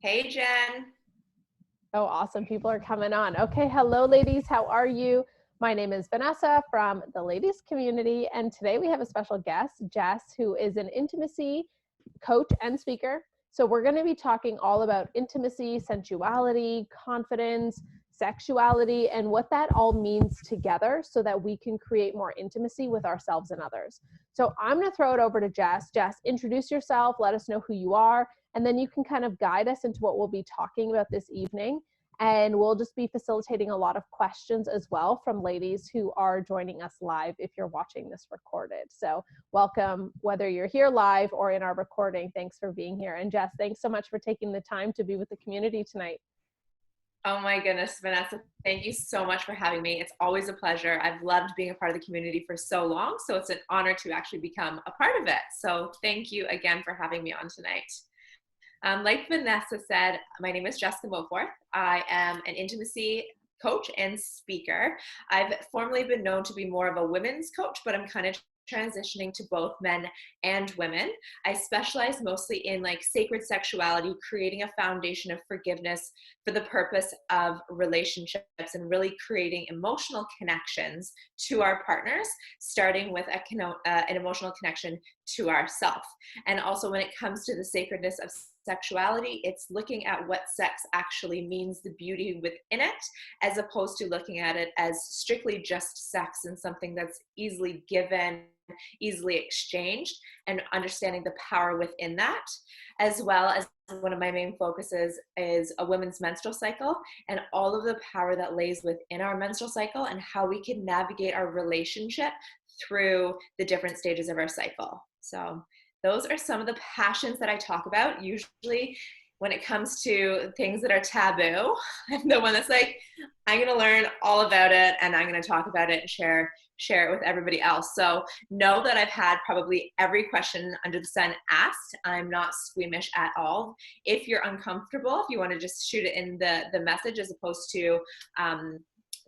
Hey, Jen. Oh, awesome. People are coming on. Okay. Hello, ladies. How are you? My name is Vanessa from the ladies community. And today we have a special guest, Jess, who is an intimacy coach and speaker. So we're going to be talking all about intimacy, sensuality, confidence, sexuality, and what that all means together so that we can create more intimacy with ourselves and others. So I'm going to throw it over to Jess. Jess, introduce yourself. Let us know who you are. And then you can kind of guide us into what we'll be talking about this evening. And we'll just be facilitating a lot of questions as well from ladies who are joining us live if you're watching this recorded. So welcome, whether you're here live or in our recording. Thanks for being here. And Jess, thanks so much for taking the time to be with the community tonight. Oh my goodness, Vanessa, thank you so much for having me. It's always a pleasure. I've loved being a part of the community for so long, so it's an honor to actually become a part of it. So thank you again for having me on tonight. Like Vanessa said, my name is Jessica Mowforth. I am an intimacy coach and speaker. I've formerly been known to be more of a women's coach, but I'm kind of transitioning to both men and women. I specialize mostly in like sacred sexuality, creating a foundation of forgiveness for the purpose of relationships and really creating emotional connections to our partners, starting with an emotional connection to ourselves. And also when it comes to the sacredness of sexuality, it's looking at what sex actually means, the beauty within it, as opposed to looking at it as strictly just sex and something that's easily given, easily exchanged, and understanding the power within that, as well as one of my main focuses is a women's menstrual cycle and all of the power that lays within our menstrual cycle and how we can navigate our relationship through the different stages of our cycle. So those are some of the passions that I talk about. Usually when it comes to things that are taboo, I'm the one that's like, I'm going to learn all about it and I'm going to talk about it and share it with everybody else. So know that I've had probably every question under the sun asked. I'm not squeamish at all. If you're uncomfortable, if you want to just shoot it in the message as opposed to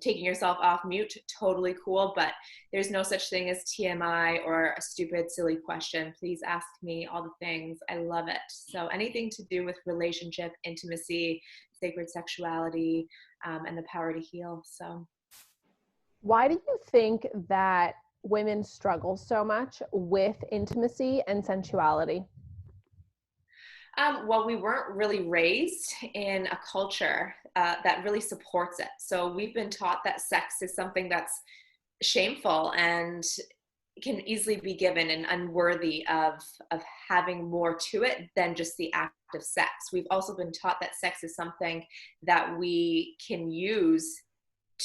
taking yourself off mute, totally cool, but there's no such thing as TMI or a stupid, silly question. Please ask me all the things. I love it. So anything to do with relationship, intimacy, sacred sexuality, and the power to heal. So Why do you think that women struggle so much with intimacy and sensuality? Well, we weren't really raised in a culture that really supports it. So we've been taught that sex is something that's shameful and can easily be given and unworthy of having more to it than just the act of sex. We've also been taught that sex is something that we can use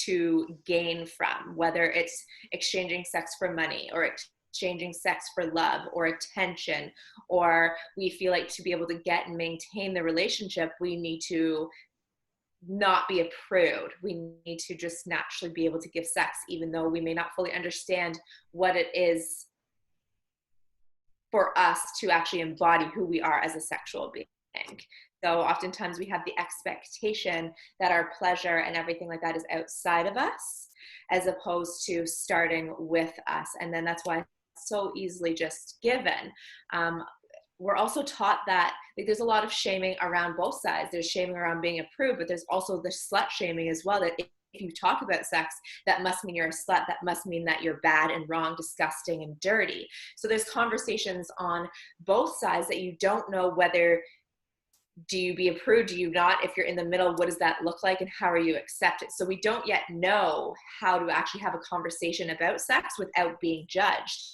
to gain from, whether it's exchanging sex for money or exchanging sex for love or attention, or we feel like to be able to get and maintain the relationship, we need to not be a prude. We need to just naturally be able to give sex, even though we may not fully understand what it is for us to actually embody who we are as a sexual being. So oftentimes we have the expectation that our pleasure and everything like that is outside of us, as opposed to starting with us. And then that's why it's so easily just given. We're also taught that like, there's a lot of shaming around both sides. There's shaming around being a prude, but there's also the slut shaming as well, that if you talk about sex, that must mean you're a slut. That must mean that you're bad and wrong, disgusting and dirty. So there's conversations on both sides that you don't know whether do you be a prude, do you not? If you're in the middle, what does that look like and how are you accepted? So we don't yet know how to actually have a conversation about sex without being judged.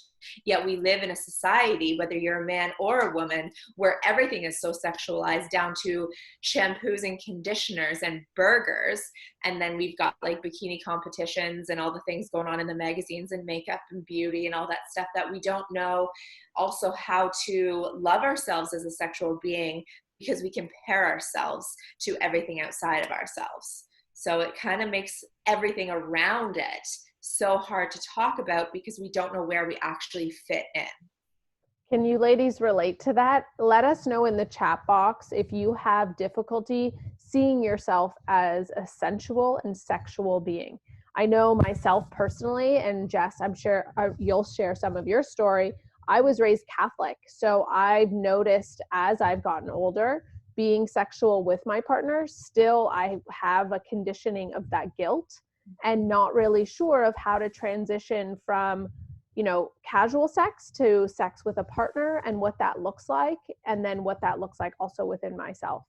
Yet we live in a society, whether you're a man or a woman, where everything is so sexualized down to shampoos and conditioners and burgers. And then we've got like bikini competitions and all the things going on in the magazines and makeup and beauty and all that stuff that we don't know also how to love ourselves as a sexual being, because we compare ourselves to everything outside of ourselves. So it kind of makes everything around it so hard to talk about because we don't know where we actually fit in. Can you ladies relate to that? Let us know in the chat box if you have difficulty seeing yourself as a sensual and sexual being. I know myself personally, and Jess, I'm sure you'll share some of your story. I was raised Catholic, so I've noticed as I've gotten older, being sexual with my partner, still I have a conditioning of that guilt and not really sure of how to transition from, you know, casual sex to sex with a partner and what that looks like, and then what that looks like also within myself.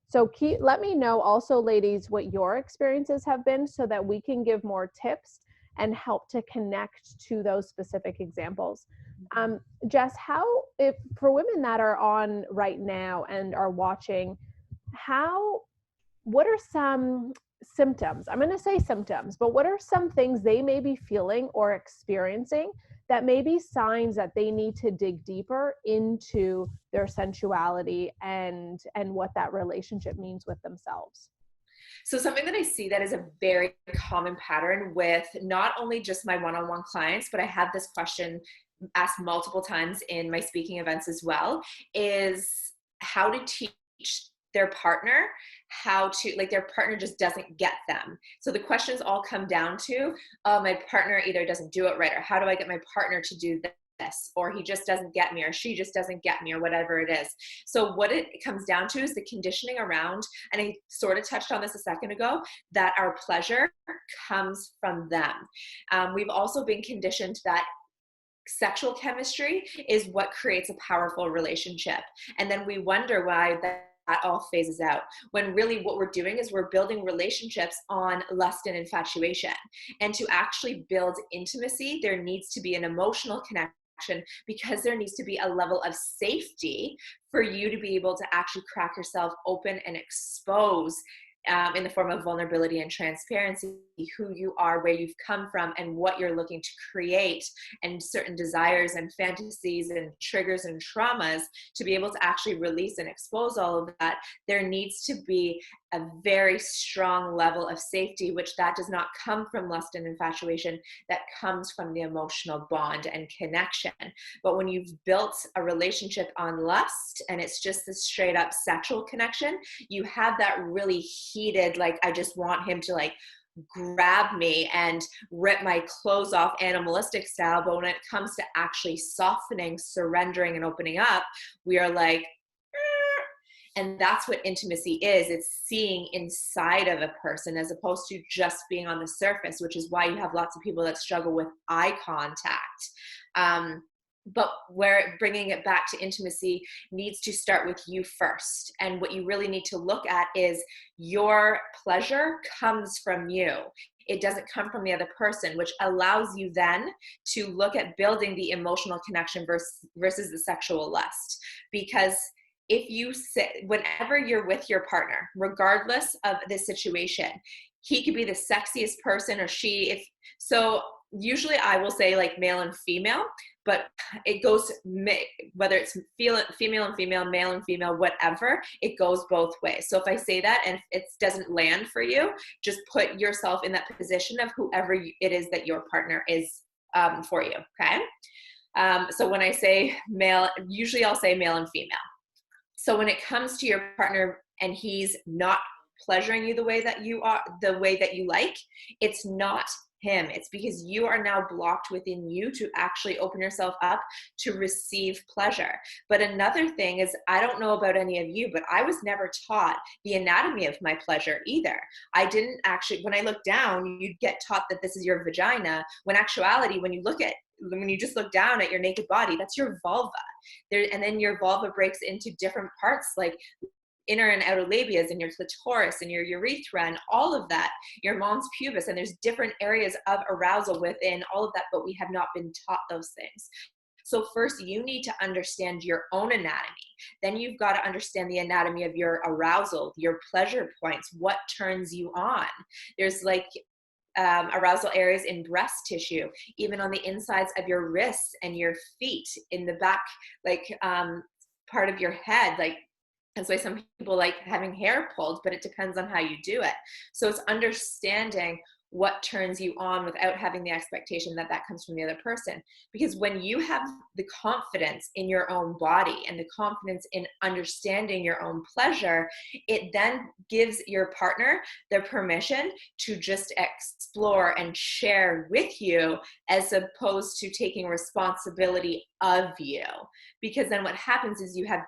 So let me know also, ladies, what your experiences have been so that we can give more tips and help to connect to those specific examples. Jess, if for women that are on right now and are watching, what are some symptoms? I'm going to say symptoms, but what are some things they may be feeling or experiencing that may be signs that they need to dig deeper into their sensuality and what that relationship means with themselves? So something that I see that is a very common pattern with not only just my one-on-one clients, but I have this question asked multiple times in my speaking events as well, is how to teach their partner how to, like, their partner just doesn't get them. So the questions all come down to, oh, my partner either doesn't do it right, or how do I get my partner to do this, or he just doesn't get me, or she just doesn't get me, or whatever it is. So what it comes down to is the conditioning around, and I sort of touched on this a second ago, that our pleasure comes from them. We've also been conditioned that sexual chemistry is what creates a powerful relationship. And then we wonder why that all phases out, when really what we're doing is we're building relationships on lust and infatuation. And to actually build intimacy, there needs to be an emotional connection, because there needs to be a level of safety for you to be able to actually crack yourself open and expose, in the form of vulnerability and transparency, who you are, where you've come from, and what you're looking to create, and certain desires and fantasies and triggers and traumas, to be able to actually release and expose all of that. There needs to be a very strong level of safety, which that does not come from lust and infatuation, that comes from the emotional bond and connection. But when you've built a relationship on lust and it's just this straight up sexual connection, you have that really heated, like, I just want him to like grab me and rip my clothes off, animalistic style. But when it comes to actually softening, surrendering, and opening up, we are like, and that's what intimacy is. It's seeing inside of a person as opposed to just being on the surface, which is why you have lots of people that struggle with eye contact. But where bringing it back to intimacy needs to start with you first. And what you really need to look at is your pleasure comes from you. It doesn't come from the other person, which allows you then to look at building the emotional connection versus the sexual lust. Because if you sit, whenever you're with your partner, regardless of the situation, he could be the sexiest person, or she, so usually I will say like male and female, but it goes, whether it's female and female, male and female, whatever, it goes both ways. So if I say that and it doesn't land for you, just put yourself in that position of whoever it is that your partner is for you, okay? So when I say male, usually I'll say male and female. So when it comes to your partner and he's not pleasuring you the way that you are, the way that you like, it's not him. It's because you are now blocked within you to actually open yourself up to receive pleasure. But another thing is, I don't know about any of you, but I was never taught the anatomy of my pleasure either. I didn't actually, when I look down, you'd get taught that this is your vagina, when actuality, when you just look down at your naked body, that's your vulva. And then your vulva breaks into different parts, like inner and outer labias, and your clitoris and your urethra and all of that, your mons pubis, and there's different areas of arousal within all of that, but we have not been taught those things. So first you need to understand your own anatomy. Then you've got to understand the anatomy of your arousal, your pleasure points, what turns you on. There's like arousal areas in breast tissue, even on the insides of your wrists and your feet, in the back, like part of your head, like. That's why some people like having hair pulled, but it depends on how you do it. So it's understanding what turns you on without having the expectation that that comes from the other person. Because when you have the confidence in your own body and the confidence in understanding your own pleasure, it then gives your partner the permission to just explore and share with you, as opposed to taking responsibility of you. Because then what happens is you have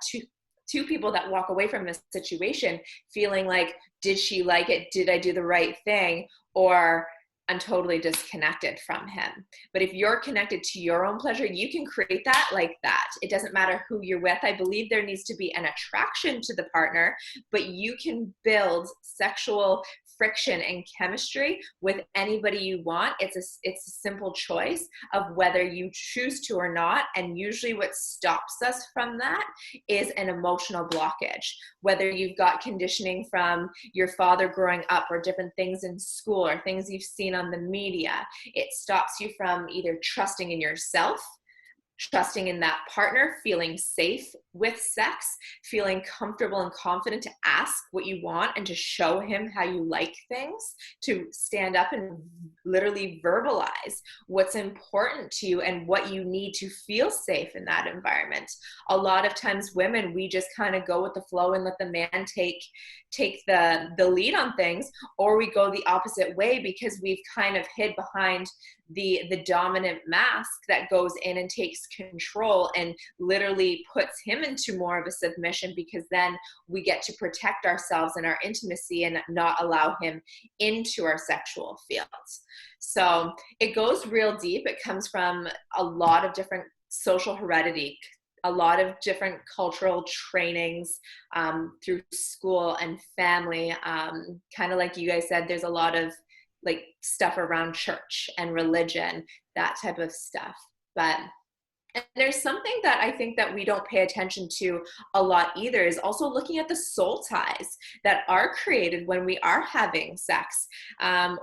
two people that walk away from this situation feeling like, did she like it? Did I do the right thing? Or I'm totally disconnected from him. But if you're connected to your own pleasure, you can create that like that. It doesn't matter who you're with. I believe there needs to be an attraction to the partner, but you can build sexual friction and chemistry with anybody you want. It's a simple choice of whether you choose to or not. And usually what stops us from that is an emotional blockage. Whether you've got conditioning from your father growing up, or different things in school, or things you've seen on the media, it stops you from either trusting in yourself, trusting in that partner, feeling safe with sex, feeling comfortable and confident to ask what you want and to show him how you like things, to stand up and literally verbalize what's important to you and what you need to feel safe in that environment. A lot of times women, we just kind of go with the flow and let the man take the lead on things, or we go the opposite way because we've kind of hid behind the dominant mask that goes in and takes control and literally puts him into more of a submission, because then we get to protect ourselves and our intimacy and not allow him into our sexual fields. So it goes real deep. It comes from a lot of different social heredity, a lot of different cultural trainings through school and family. Kind of like you guys said, there's a lot of like stuff around church and religion, that type of stuff. But and there's something that I think that we don't pay attention to a lot either, is also looking at the soul ties that are created when we are having sex.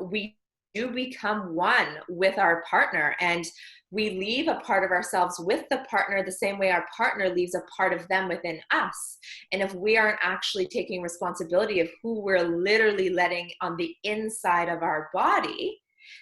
We do become one with our partner, and we leave a part of ourselves with the partner the same way our partner leaves a part of them within us. And if we aren't actually taking responsibility of who we're literally letting on the inside of our body,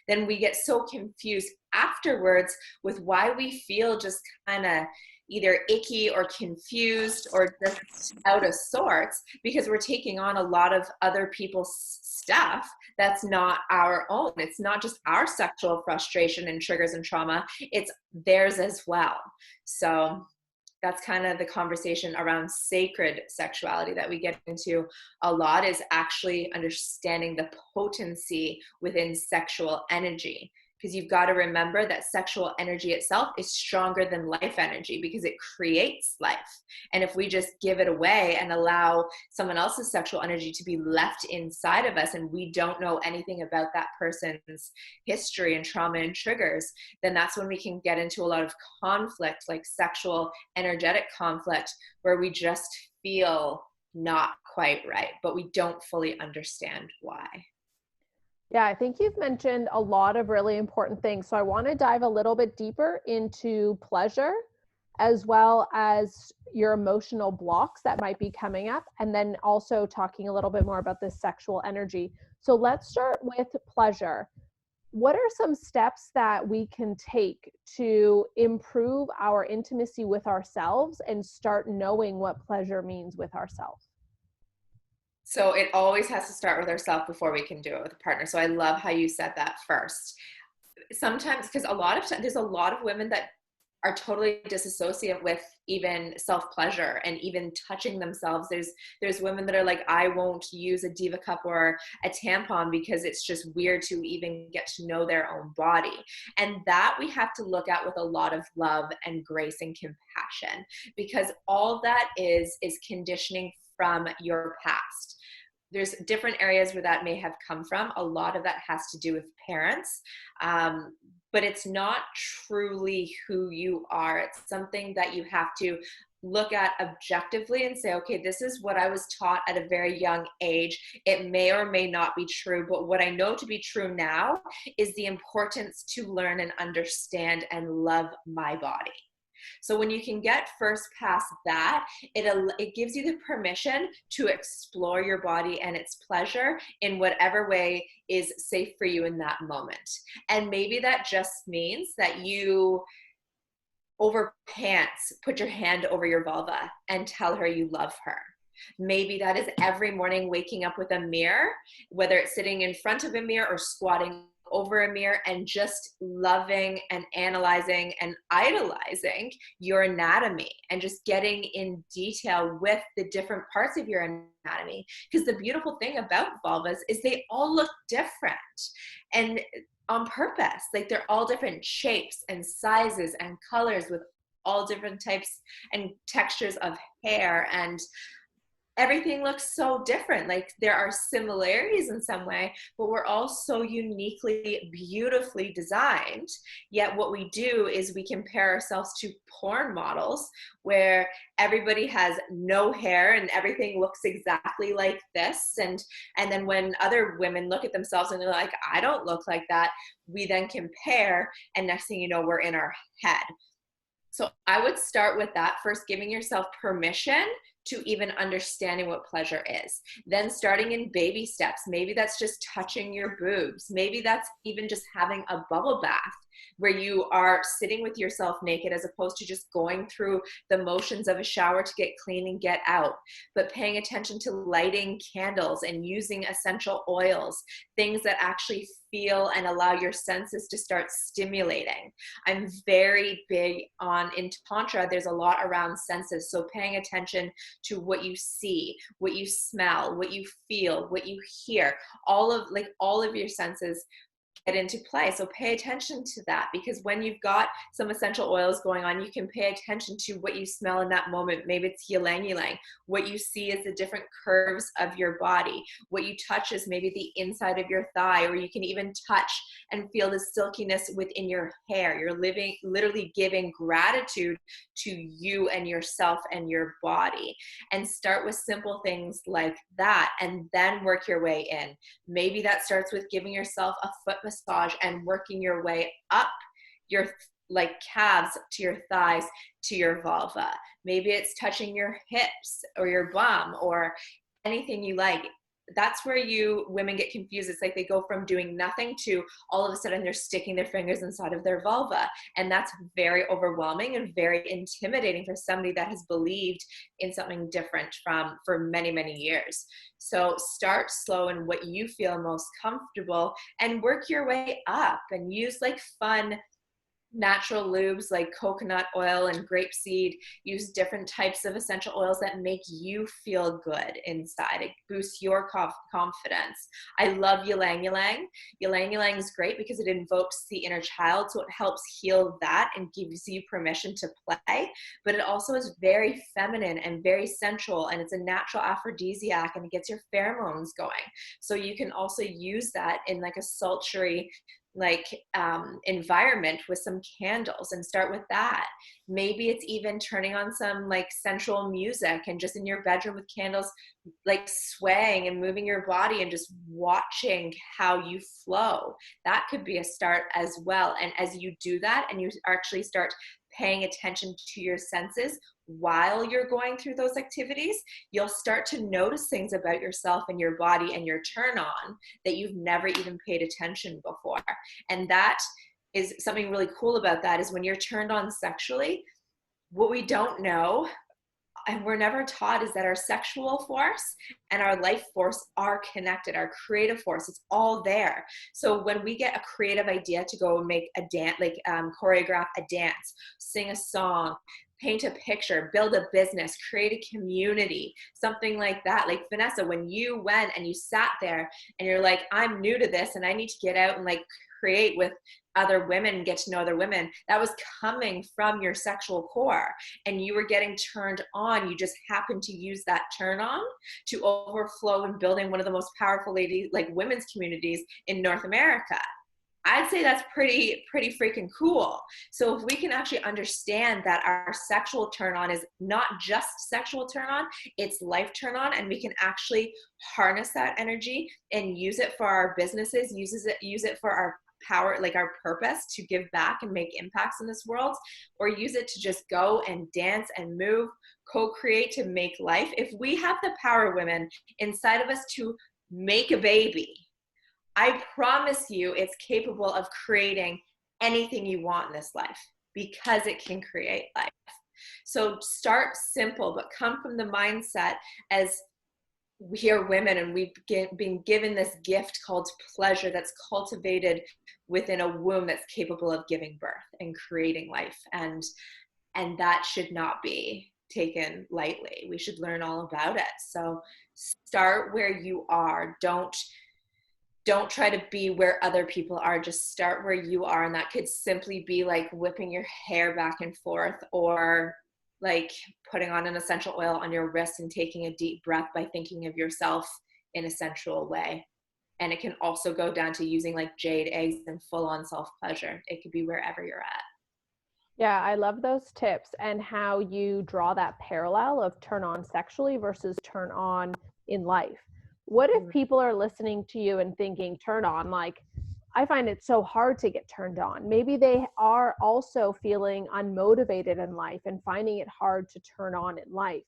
then we get so confused afterwards with why we feel just kind of either icky or confused or just out of sorts, because we're taking on a lot of other people's stuff that's not our own. It's not just our sexual frustration and triggers and trauma, it's theirs as well. So that's kind of the conversation around sacred sexuality that we get into a lot, is actually understanding the potency within sexual energy. Because you've got to remember that sexual energy itself is stronger than life energy, because it creates life. And if we just give it away and allow someone else's sexual energy to be left inside of us, and we don't know anything about that person's history and trauma and triggers, then that's when we can get into a lot of conflict, like sexual energetic conflict, where we just feel not quite right, but we don't fully understand why. Yeah, I think you've mentioned a lot of really important things. So I want to dive a little bit deeper into pleasure, as well as your emotional blocks that might be coming up, and then also talking a little bit more about this sexual energy. So let's start with pleasure. What are some steps that we can take to improve our intimacy with ourselves and start knowing what pleasure means with ourselves? So it always has to start with ourselves before we can do it with a partner. So I love how you said that first. Sometimes, because a lot of times, there's a lot of women that are totally disassociate with even self-pleasure and even touching themselves. There's women that are like, I won't use a Diva cup or a tampon because it's just weird to even get to know their own body. And that we have to look at with a lot of love and grace and compassion, because all that is conditioning from your past. There's different areas where that may have come from. A lot of that has to do with parents, but it's not truly who you are. It's something that you have to look at objectively and say, okay, this is what I was taught at a very young age. It may or may not be true, but what I know to be true now is the importance to learn and understand and love my body. So when you can get first past that, it gives you the permission to explore your body and its pleasure in whatever way is safe for you in that moment. And maybe that just means that you over pants, put your hand over your vulva and tell her you love her. Maybe that is every morning waking up with a mirror, whether it's sitting in front of a mirror or squatting over a mirror and just loving and analyzing and idolizing your anatomy and just getting in detail with the different parts of your anatomy. Because the beautiful thing about vulvas is they all look different, and on purpose. Like, they're all different shapes and sizes and colors with all different types and textures of hair, and everything looks so different. Like, there are similarities in some way, but we're all so uniquely, beautifully designed. Yet what we do is we compare ourselves to porn models where everybody has no hair and everything looks exactly like this. And then when other women look at themselves and they're like, I don't look like that, we then compare, and next thing you know, we're in our head. So I would start with that first, giving yourself permission to even understanding what pleasure is. Then starting in baby steps. Maybe that's just touching your boobs. Maybe that's even just having a bubble bath where you are sitting with yourself naked, as opposed to just going through the motions of a shower to get clean and get out. But paying attention to lighting candles and using essential oils, things that actually feel and allow your senses to start stimulating. I'm very big on, in Tantra, there's a lot around senses. So paying attention to what you see, what you smell, what you feel, what you hear, all of your senses get into play. So pay attention to that, because when you've got some essential oils going on, you can pay attention to what you smell in that moment. Maybe it's ylang ylang. What you see is the different curves of your body. What you touch is maybe the inside of your thigh, or you can even touch and feel the silkiness within your hair. You're literally giving gratitude to you and yourself and your body. And start with simple things like that, and then work your way in. Maybe that starts with giving yourself a foot massage and working your way up your calves to your thighs to your vulva. Maybe it's touching your hips or your bum or anything you like. That's where women get confused. It's like they go from doing nothing to all of a sudden they're sticking their fingers inside of their vulva. And that's very overwhelming and very intimidating for somebody that has believed in something different for many, many years. So start slow in what you feel most comfortable and work your way up, and use fun natural lubes like coconut oil and grapeseed. Use different types of essential oils that make you feel good inside. It boosts your confidence. I love ylang ylang. Ylang ylang is great because it invokes the inner child, so it helps heal that and gives you permission to play. But it also is very feminine and very sensual, and it's a natural aphrodisiac, and it gets your pheromones going. So you can also use that in a sultry environment with some candles, and start with that. Maybe it's even turning on some sensual music and just in your bedroom with candles, swaying and moving your body and just watching how you flow. That could be a start as well. And as you do that and you actually start paying attention to your senses while you're going through those activities, you'll start to notice things about yourself and your body and your turn on that you've never even paid attention before. And that is something really cool about that, is when you're turned on sexually, what we don't know and we're never taught is that our sexual force and our life force are connected. Our creative force, it's all there. So when we get a creative idea to go and make a dance, choreograph a dance, sing a song, paint a picture, build a business, create a community, something like that. Like Vanessa, when you went and you sat there and you're like, I'm new to this and I need to get out and create with other women, get to know other women, that was coming from your sexual core, and you were getting turned on. You just happened to use that turn on to overflow and building one of the most powerful women's communities in North America. I'd say that's pretty freaking cool. So if we can actually understand that our sexual turn on is not just sexual turn on, it's life turn on, and we can actually harness that energy and use it for our businesses, use it for our power, our purpose to give back and make impacts in this world, or use it to just go and dance and move, co-create to make life. If we have the power, women, inside of us to make a baby, I promise you it's capable of creating anything you want in this life, because it can create life. So start simple, but come from the mindset as we are women, and we've been given this gift called pleasure that's cultivated within a womb that's capable of giving birth and creating life. And that should not be taken lightly. We should learn all about it. So start where you are. Don't try to be where other people are. Just start where you are. And that could simply be like whipping your hair back and forth, or like putting on an essential oil on your wrist and taking a deep breath by thinking of yourself in a sensual way. And it can also go down to using like jade eggs and full on self pleasure. It could be wherever you're at. Yeah, I love those tips and how you draw that parallel of turn on sexually versus turn on in life. What if people are listening to you and thinking turn on, like, I find it so hard to get turned on. Maybe they are also feeling unmotivated in life and finding it hard to turn on in life.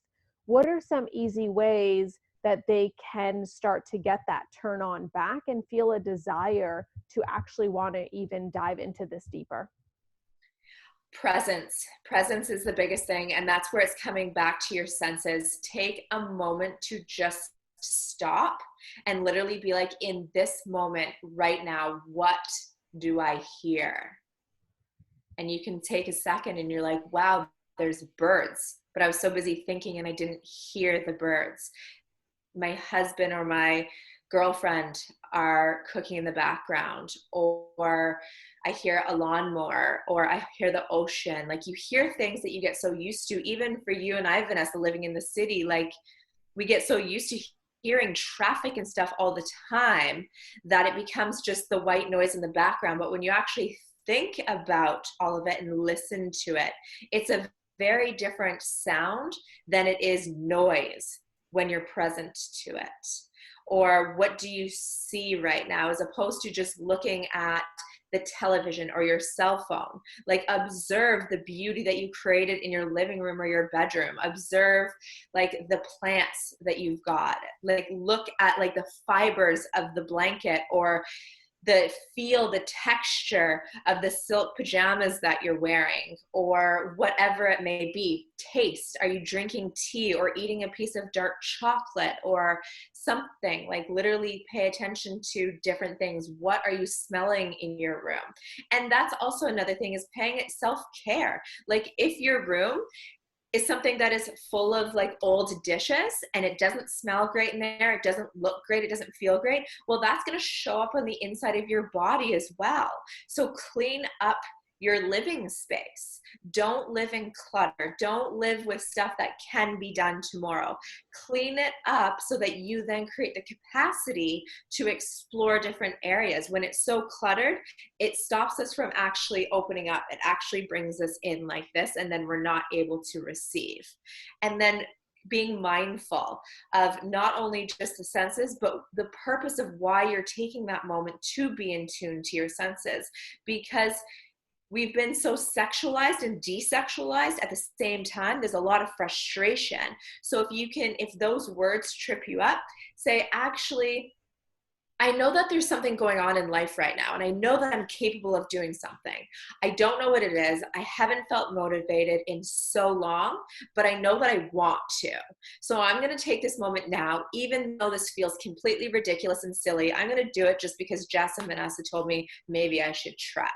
What are some easy ways that they can start to get that turn on back and feel a desire to actually want to even dive into this deeper? Presence is the biggest thing, and that's where it's coming back to your senses. Take a moment to just stop and literally be like, in this moment right now, what do I hear? And you can take a second and you're like, wow, there's birds, but I was so busy thinking and I didn't hear the birds. My husband or my girlfriend are cooking in the background, or I hear a lawnmower, or I hear the ocean. Like, you hear things that you get so used to. Even for you and I, Vanessa, living in the city, like, we get so used to hearing traffic and stuff all the time that it becomes just the white noise in the background. But when you actually think about all of it and listen to it, it's a very different sound than it is noise when you're present to it. Or what do you see right now, as opposed to just looking at the television or your cell phone. Like, observe the beauty that you created in your living room or your bedroom. Observe like the plants that you've got. Like, look at like the fibers of the blanket, or the texture of the silk pajamas that you're wearing, or whatever it may be. Taste. Are you drinking tea or eating a piece of dark chocolate or something? Like, literally pay attention to different things. What are you smelling in your room? And that's also another thing, is paying it self-care. Like, if your room is something that is full of like old dishes and it doesn't smell great in there, it doesn't look great, it doesn't feel great, well, that's going to show up on the inside of your body as well. So clean up your living space. Don't live in clutter. Don't live with stuff that can be done tomorrow. Clean it up so that you then create the capacity to explore different areas. When it's so cluttered, it stops us from actually opening up. It actually brings us in like this, and then we're not able to receive. And then being mindful of not only just the senses, but the purpose of why you're taking that moment to be in tune to your senses. Because we've been so sexualized and desexualized at the same time. There's a lot of frustration. So if those words trip you up, say, actually, I know that there's something going on in life right now, and I know that I'm capable of doing something. I don't know what it is. I haven't felt motivated in so long, but I know that I want to. So I'm going to take this moment now, even though this feels completely ridiculous and silly. I'm going to do it just because Jess and Vanessa told me maybe I should try.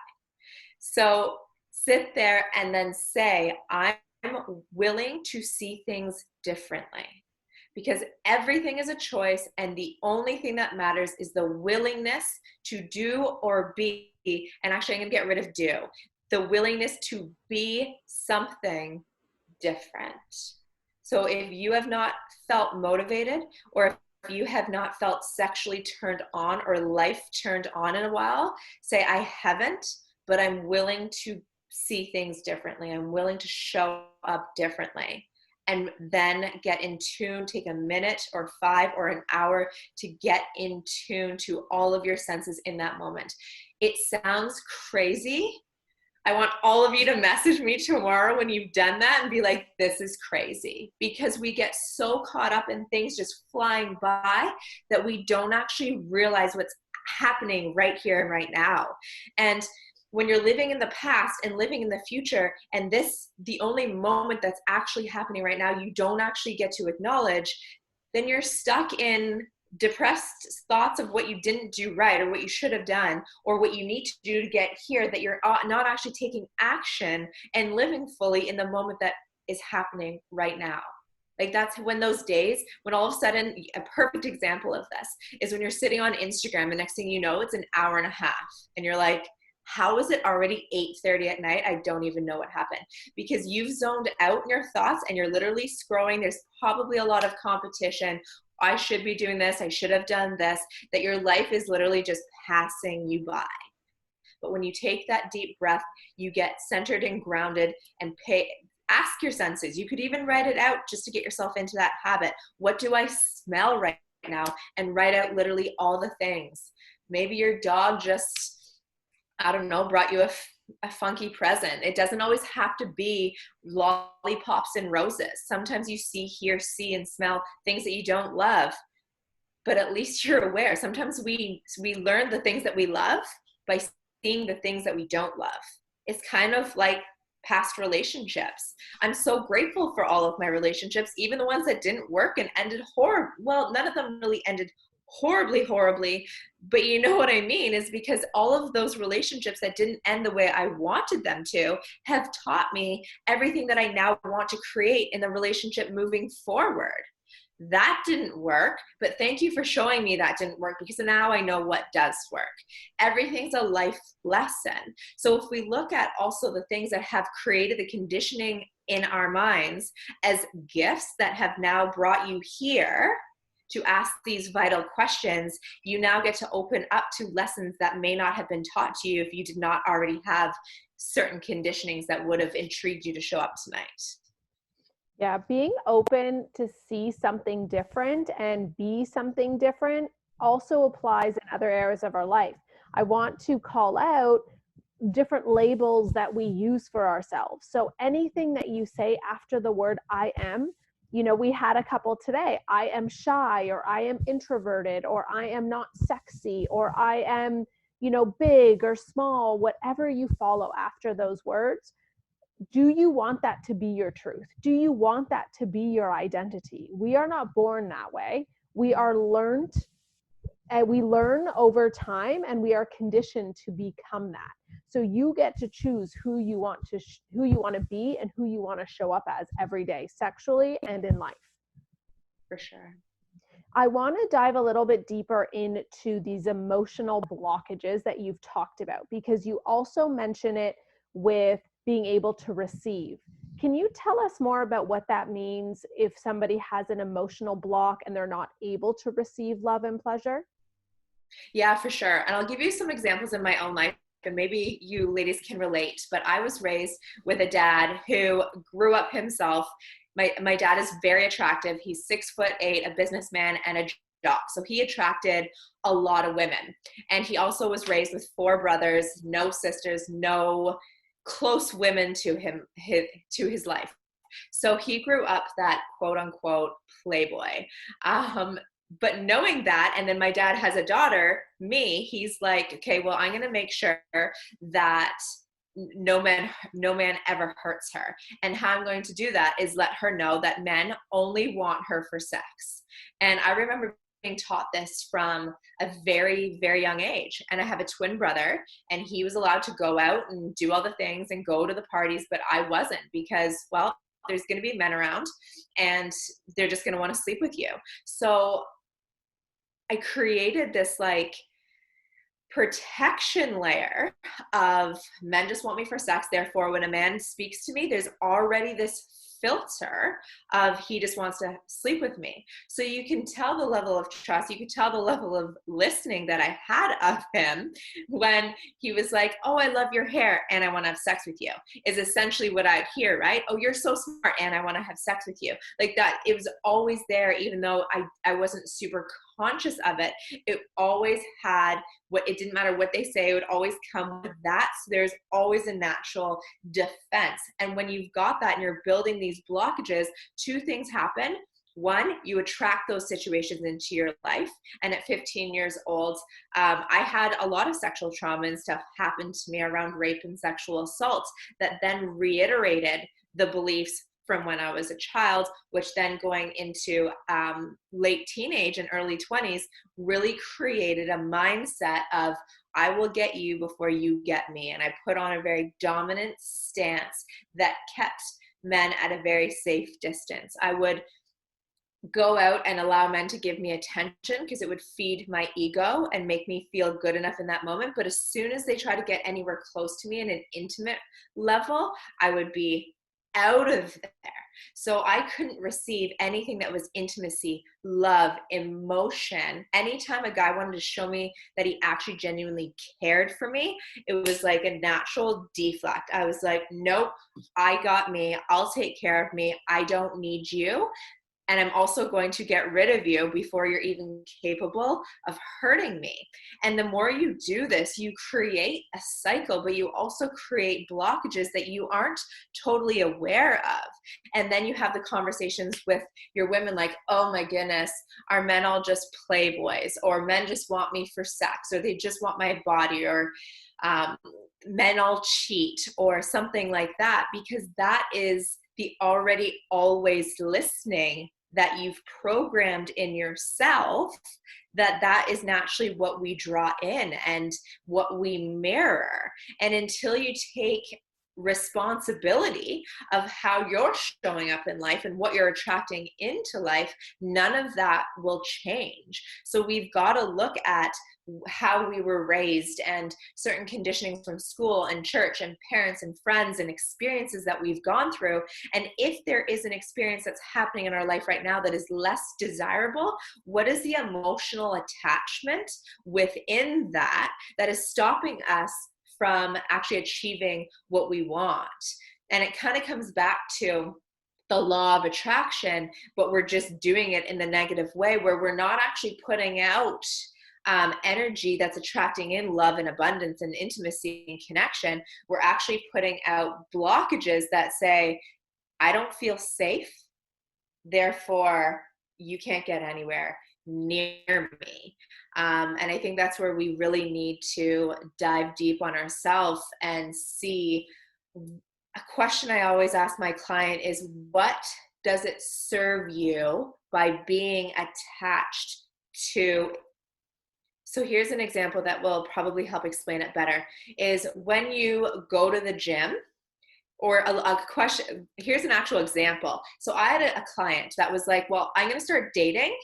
So sit there and then say, I'm willing to see things differently, because everything is a choice. And the only thing that matters is the willingness to do or be. And actually, I'm going to get rid of do. The willingness to be something different. So if you have not felt motivated, or if you have not felt sexually turned on or life turned on in a while, say, I haven't, but I'm willing to see things differently. I'm willing to show up differently. And then get in tune. Take a minute or 5 or an hour to get in tune to all of your senses in that moment. It sounds crazy. I want all of you to message me tomorrow when you've done that and be like, this is crazy. Because we get so caught up in things just flying by that we don't actually realize what's happening right here and right now. And when you're living in the past and living in the future, and the only moment that's actually happening right now, you don't actually get to acknowledge, then you're stuck in depressed thoughts of what you didn't do right or what you should have done or what you need to do to get here, that you're not actually taking action and living fully in the moment that is happening right now. Like that's when those days, when all of a sudden, a perfect example of this is when you're sitting on Instagram, the next thing you know, it's an hour and a half. And you're like, how is it already 8:30 at night? I don't even know what happened, because you've zoned out in your thoughts and you're literally scrolling. There's probably a lot of competition. I should be doing this. I should have done this, that your life is literally just passing you by. But when you take that deep breath, you get centered and grounded and ask your senses. You could even write it out just to get yourself into that habit. What do I smell right now? And write out literally all the things. Maybe your dog just, I don't know, brought you a funky present. It doesn't always have to be lollipops and roses. Sometimes you hear, see, and smell things that you don't love, but at least you're aware. Sometimes we learn the things that we love by seeing the things that we don't love. It's kind of like past relationships. I'm so grateful for all of my relationships, even the ones that didn't work and ended horrible. Well, none of them really ended horribly, but you know what I mean, is because all of those relationships that didn't end the way I wanted them to have taught me everything that I now want to create in the relationship moving forward. That didn't work, but thank you for showing me that didn't work, because now I know what does work. Everything's a life lesson. So if we look at also the things that have created the conditioning in our minds as gifts that have now brought you here to ask these vital questions, you now get to open up to lessons that may not have been taught to you if you did not already have certain conditionings that would have intrigued you to show up tonight. Yeah, being open to see something different and be something different also applies in other areas of our life. I want to call out different labels that we use for ourselves. So anything that you say after the word I am, we had a couple today. I am shy, or I am introverted, or I am not sexy, or I am, big or small, whatever you follow after those words. Do you want that to be your truth? Do you want that to be your identity? We are not born that way. We are learned, and we learn over time, and we are conditioned to become that. So you get to choose who you want to be and who you want to show up as every day, sexually and in life. For sure. I want to dive a little bit deeper into these emotional blockages that you've talked about, because you also mention it with being able to receive. Can you tell us more about what that means if somebody has an emotional block and they're not able to receive love and pleasure? Yeah, for sure. And I'll give you some examples in my own life, and maybe you ladies can relate. But I was raised with a dad who grew up himself. My dad is very attractive. He's 6'8", a businessman and a jock. So he attracted a lot of women. And he also was raised with 4 brothers, no sisters, no close women to his life. So he grew up that quote unquote playboy. But knowing that, and then my dad has a daughter, me, he's like, okay, well, I'm going to make sure that no man ever hurts her. And how I'm going to do that is let her know that men only want her for sex. And I remember being taught this from a very, very young age. And I have a twin brother, and he was allowed to go out and do all the things and go to the parties, but I wasn't, because, well, there's going to be men around and they're just going to want to sleep with you. So I created this like protection layer of men just want me for sex. Therefore, when a man speaks to me, there's already this filter of he just wants to sleep with me. So you can tell the level of trust, you could tell the level of listening that I had of him when he was like, oh, I love your hair and I want to have sex with you, is essentially what I'd hear, right? Oh, you're so smart and I want to have sex with you. Like that, it was always there, even though I wasn't super conscious of it. It always had it didn't matter what they say, it would always come with that. So there's always a natural defense. And when you've got that and you're building these blockages, 2 things happen. 1, you attract those situations into your life. And at 15 years old, I had a lot of sexual trauma and stuff happen to me around rape and sexual assault that then reiterated the beliefs, from when I was a child, which then going into late teenage and early 20s really created a mindset of I will get you before you get me. And I put on a very dominant stance that kept men at a very safe distance. I would go out and allow men to give me attention because it would feed my ego and make me feel good enough in that moment. But as soon as they try to get anywhere close to me in an intimate level, I would be out of there. So I couldn't receive anything that was intimacy, love, emotion. Anytime a guy wanted to show me that he actually genuinely cared for me, it was like a natural deflect. I was like, nope, I got me. I'll take care of me. I don't need you. And I'm also going to get rid of you before you're even capable of hurting me. And the more you do this, you create a cycle, but you also create blockages that you aren't totally aware of. And then you have the conversations with your women like, oh my goodness, are men all just playboys? Or men just want me for sex? Or they just want my body? Or men all cheat? Or something like that, because that is the already always listening that you've programmed in yourself, that is naturally what we draw in and what we mirror. And until you take responsibility of how you're showing up in life and what you're attracting into life, none of that will change. So we've got to look at how we were raised and certain conditioning from school and church and parents and friends and experiences that we've gone through. And if there is an experience that's happening in our life right now that is less desirable, what is the emotional attachment within that is stopping us from actually achieving what we want? And it kind of comes back to the law of attraction, but we're just doing it in the negative way, where we're not actually putting out energy that's attracting in love and abundance and intimacy and connection. We're actually putting out blockages that say, I don't feel safe, therefore you can't get anywhere near me. And I think that's where we really need to dive deep on ourselves and see. A question I always ask my client is, what does it serve you by being attached to? So here's an example that will probably help explain it better, is when you go to the gym, or a question, here's an actual example. So I had a client that was like, well, I'm going to start dating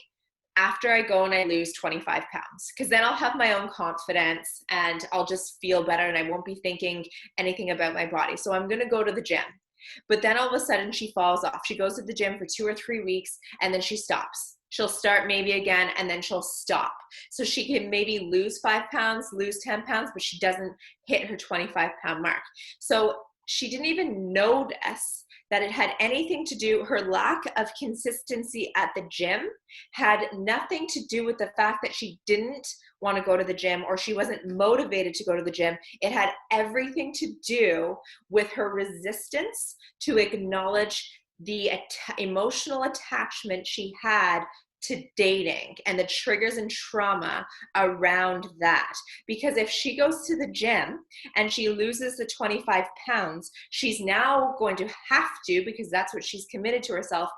after I go and I lose 25 pounds, because then I'll have my own confidence and I'll just feel better and I won't be thinking anything about my body. So I'm going to go to the gym. But then all of a sudden she falls off. She goes to the gym for 2 or 3 weeks and then she stops. She'll start maybe again and then she'll stop. So she can maybe lose 5 pounds, lose 10 pounds, but she doesn't hit her 25-pound mark. So she didn't even notice that it had anything to do, her lack of consistency at the gym had nothing to do with the fact that she didn't want to go to the gym or she wasn't motivated to go to the gym. It had everything to do with her resistance to acknowledge the emotional attachment she had to dating and the triggers and trauma around that. Because if she goes to the gym and she loses the 25 pounds, she's now going to have to, because that's what she's committed to herself,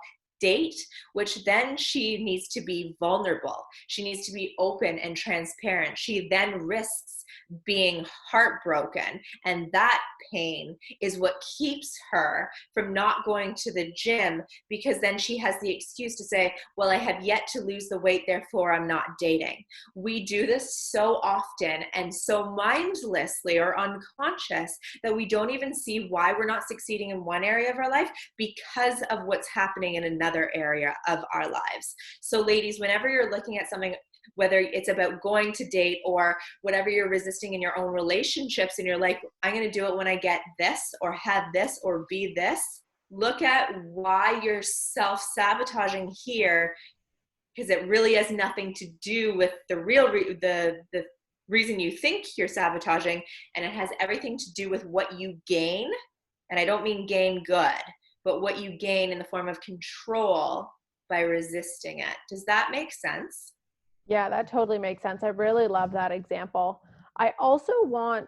date, which then she needs to be vulnerable. She needs to be open and transparent. She then risks being heartbroken. And that pain is what keeps her from not going to the gym, because then she has the excuse to say, well, I have yet to lose the weight, therefore I'm not dating. We do this so often and so mindlessly or unconscious that we don't even see why we're not succeeding in one area of our life because of what's happening in another area of our lives. So ladies, whenever you're looking at something, whether it's about going to date or whatever you're resisting in your own relationships, and you're like, I'm going to do it when I get this or have this or be this, look at why you're self-sabotaging here, because it really has nothing to do with the real the reason you think you're sabotaging, and it has everything to do with what you gain. And I don't mean gain good, but what you gain in the form of control by resisting it. Does that make sense? Yeah, that totally makes sense. I really love that example. I also want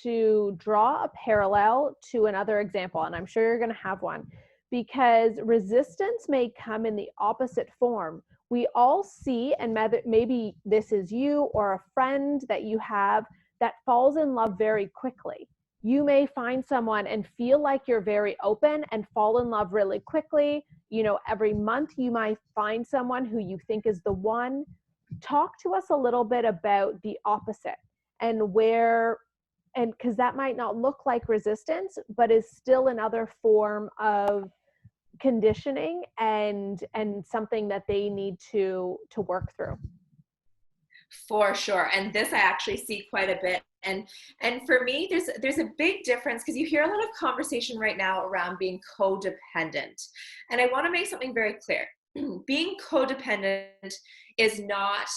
to draw a parallel to another example, and I'm sure you're going to have one, because resistance may come in the opposite form. We all see, and maybe this is you or a friend that you have that falls in love very quickly. You may find someone and feel like you're very open and fall in love really quickly. You know, every month you might find someone who you think is the one. Talk to us a little bit about the opposite and where, and because that might not look like resistance, but is still another form of conditioning and something that they need to work through. For sure. And this I actually see quite a bit. And for me, there's a big difference, because you hear a lot of conversation right now around being codependent. And I want to make something very clear. Being codependent is not,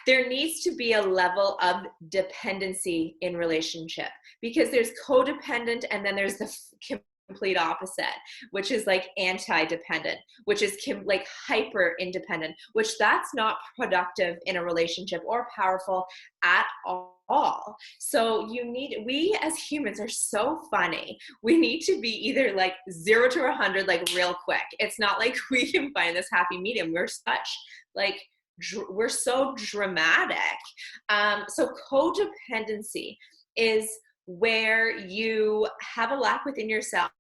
there needs to be a level of dependency in relationship, because there's codependent and then there's the complete opposite, which is like anti-dependent, which is like hyper independent, which that's not productive in a relationship or powerful at all. So we as humans are so funny. We need to be either like 0 to 100 like real quick. It's not like we can find this happy medium. We're so dramatic. So codependency is where you have a lack within yourself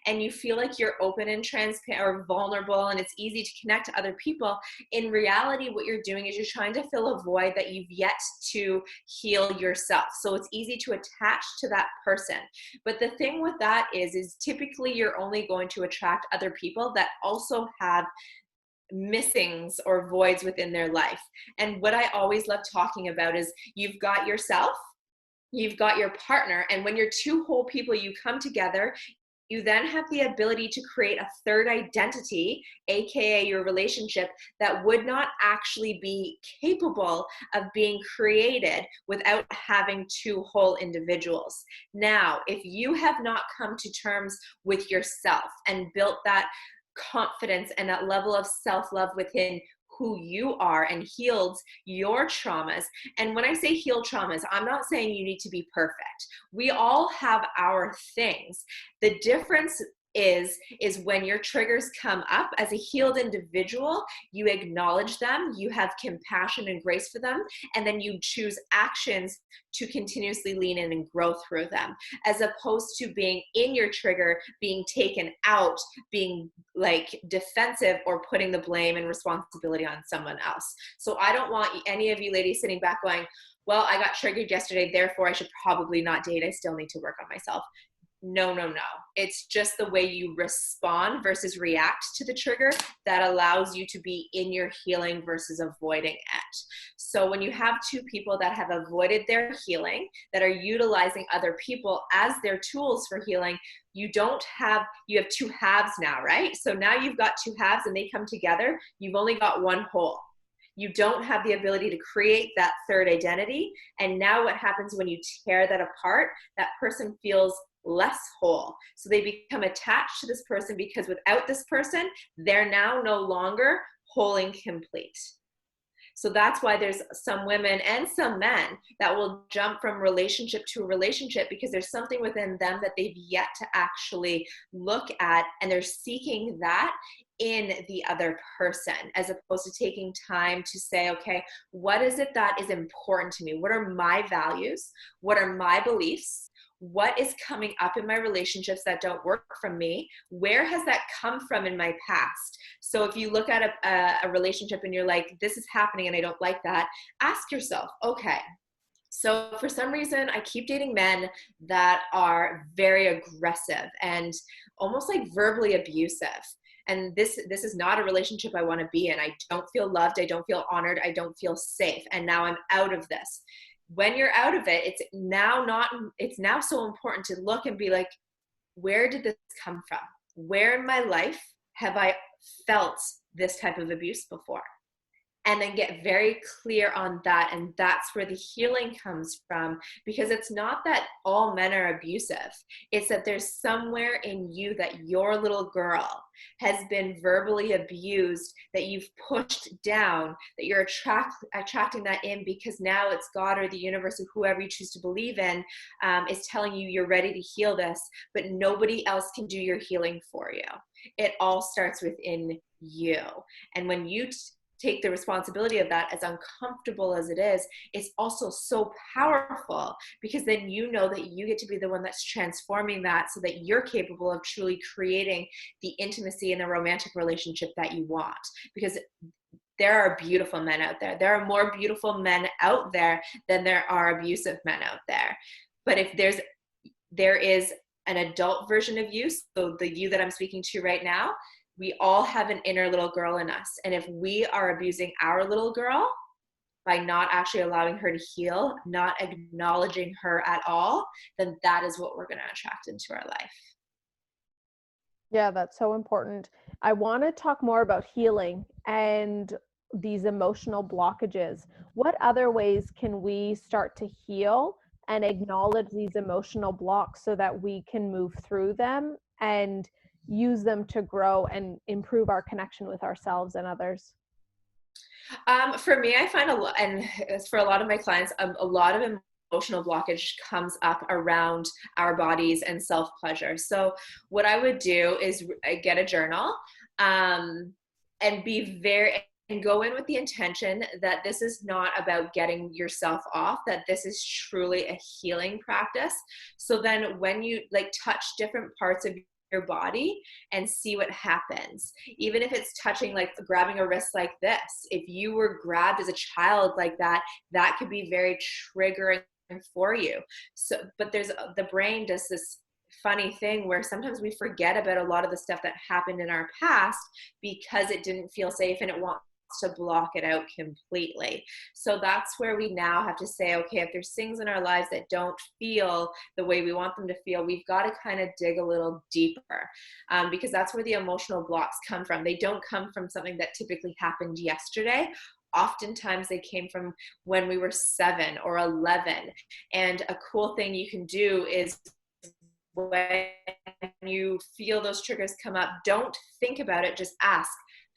and you feel like you're open and transparent or vulnerable and it's easy to connect to other people. In reality, what you're doing is you're trying to fill a void that you've yet to heal yourself. So it's easy to attach to that person. But the thing with that is typically you're only going to attract other people that also have missings or voids within their life. And what I always love talking about is you've got yourself, you've got your partner, and when you're two whole people, you come together, you then have the ability to create a third identity, aka your relationship, that would not actually be capable of being created without having two whole individuals. Now, if you have not come to terms with yourself and built that confidence and that level of self-love within who you are and healed your traumas. And when I say heal traumas, I'm not saying you need to be perfect. We all have our things. The difference is when your triggers come up as a healed individual, you acknowledge them, you have compassion and grace for them, and then you choose actions to continuously lean in and grow through them, as opposed to being in your trigger, being taken out, being like defensive or putting the blame and responsibility on someone else. So I don't want any of you ladies sitting back going, well, I got triggered yesterday, therefore I should probably not date. I still need to work on myself. No. It's just the way you respond versus react to the trigger that allows you to be in your healing versus avoiding it. So when you have two people that have avoided their healing, that are utilizing other people as their tools for healing, you have two halves now, right? So now you've got two halves and they come together, you've only got one whole. You don't have the ability to create that third identity. And now what happens when you tear that apart, that person feels less whole. So they become attached to this person because without this person, they're now no longer whole and complete. So that's why there's some women and some men that will jump from relationship to relationship because there's something within them that they've yet to actually look at, and they're seeking that in the other person, as opposed to taking time to say, okay, what is it that is important to me? What are my values? What are my beliefs? What is coming up in my relationships that don't work for me? Where has that come from in my past? So if you look at a relationship and you're like, this is happening and I don't like that, ask yourself, okay, so for some reason, I keep dating men that are very aggressive and almost like verbally abusive. And this is not a relationship I want to be in. I don't feel loved. I don't feel honored. I don't feel safe. And now I'm out of this. When you're out of it, it's now so important to look and be like, where did this come from? Where in my life have I felt this type of abuse before? and then get very clear on that. And that's where the healing comes from, because it's not that all men are abusive. It's that there's somewhere in you that your little girl has been verbally abused, that you've pushed down, that you're attracting that in because now it's God or the universe or whoever you choose to believe in is telling you you're ready to heal this, but nobody else can do your healing for you. It all starts within you. And when you take the responsibility of that, as uncomfortable as it is, it's also so powerful, because then you know that you get to be the one that's transforming that so that you're capable of truly creating the intimacy and the romantic relationship that you want. Because there are beautiful men out there. There are more beautiful men out there than there are abusive men out there. But if there is an adult version of you, so the you that I'm speaking to right now, we all have an inner little girl in us. And if we are abusing our little girl by not actually allowing her to heal, not acknowledging her at all, then that is what we're going to attract into our life. Yeah, that's so important. I want to talk more about healing and these emotional blockages. What other ways can we start to heal and acknowledge these emotional blocks so that we can move through them and use them to grow and improve our connection with ourselves and others? For me, I find a lot, and for a lot of my clients, a lot of emotional blockage comes up around our bodies and self-pleasure. So what I would do is get a journal and go in with the intention that this is not about getting yourself off, that this is truly a healing practice. So then when you touch different parts of your body and see what happens, even if it's touching, like grabbing a wrist like this, if you were grabbed as a child like that, that could be very triggering for you. So, but the brain does this funny thing where sometimes we forget about a lot of the stuff that happened in our past because it didn't feel safe, and it wants to block it out completely. So that's where we now have to say, okay, if there's things in our lives that don't feel the way we want them to feel, we've got to kind of dig a little deeper, because that's where the emotional blocks come from. They don't come from something that typically happened yesterday. Oftentimes they came from when we were 7 or 11. And a cool thing you can do is, when you feel those triggers come up, don't think about it, just ask,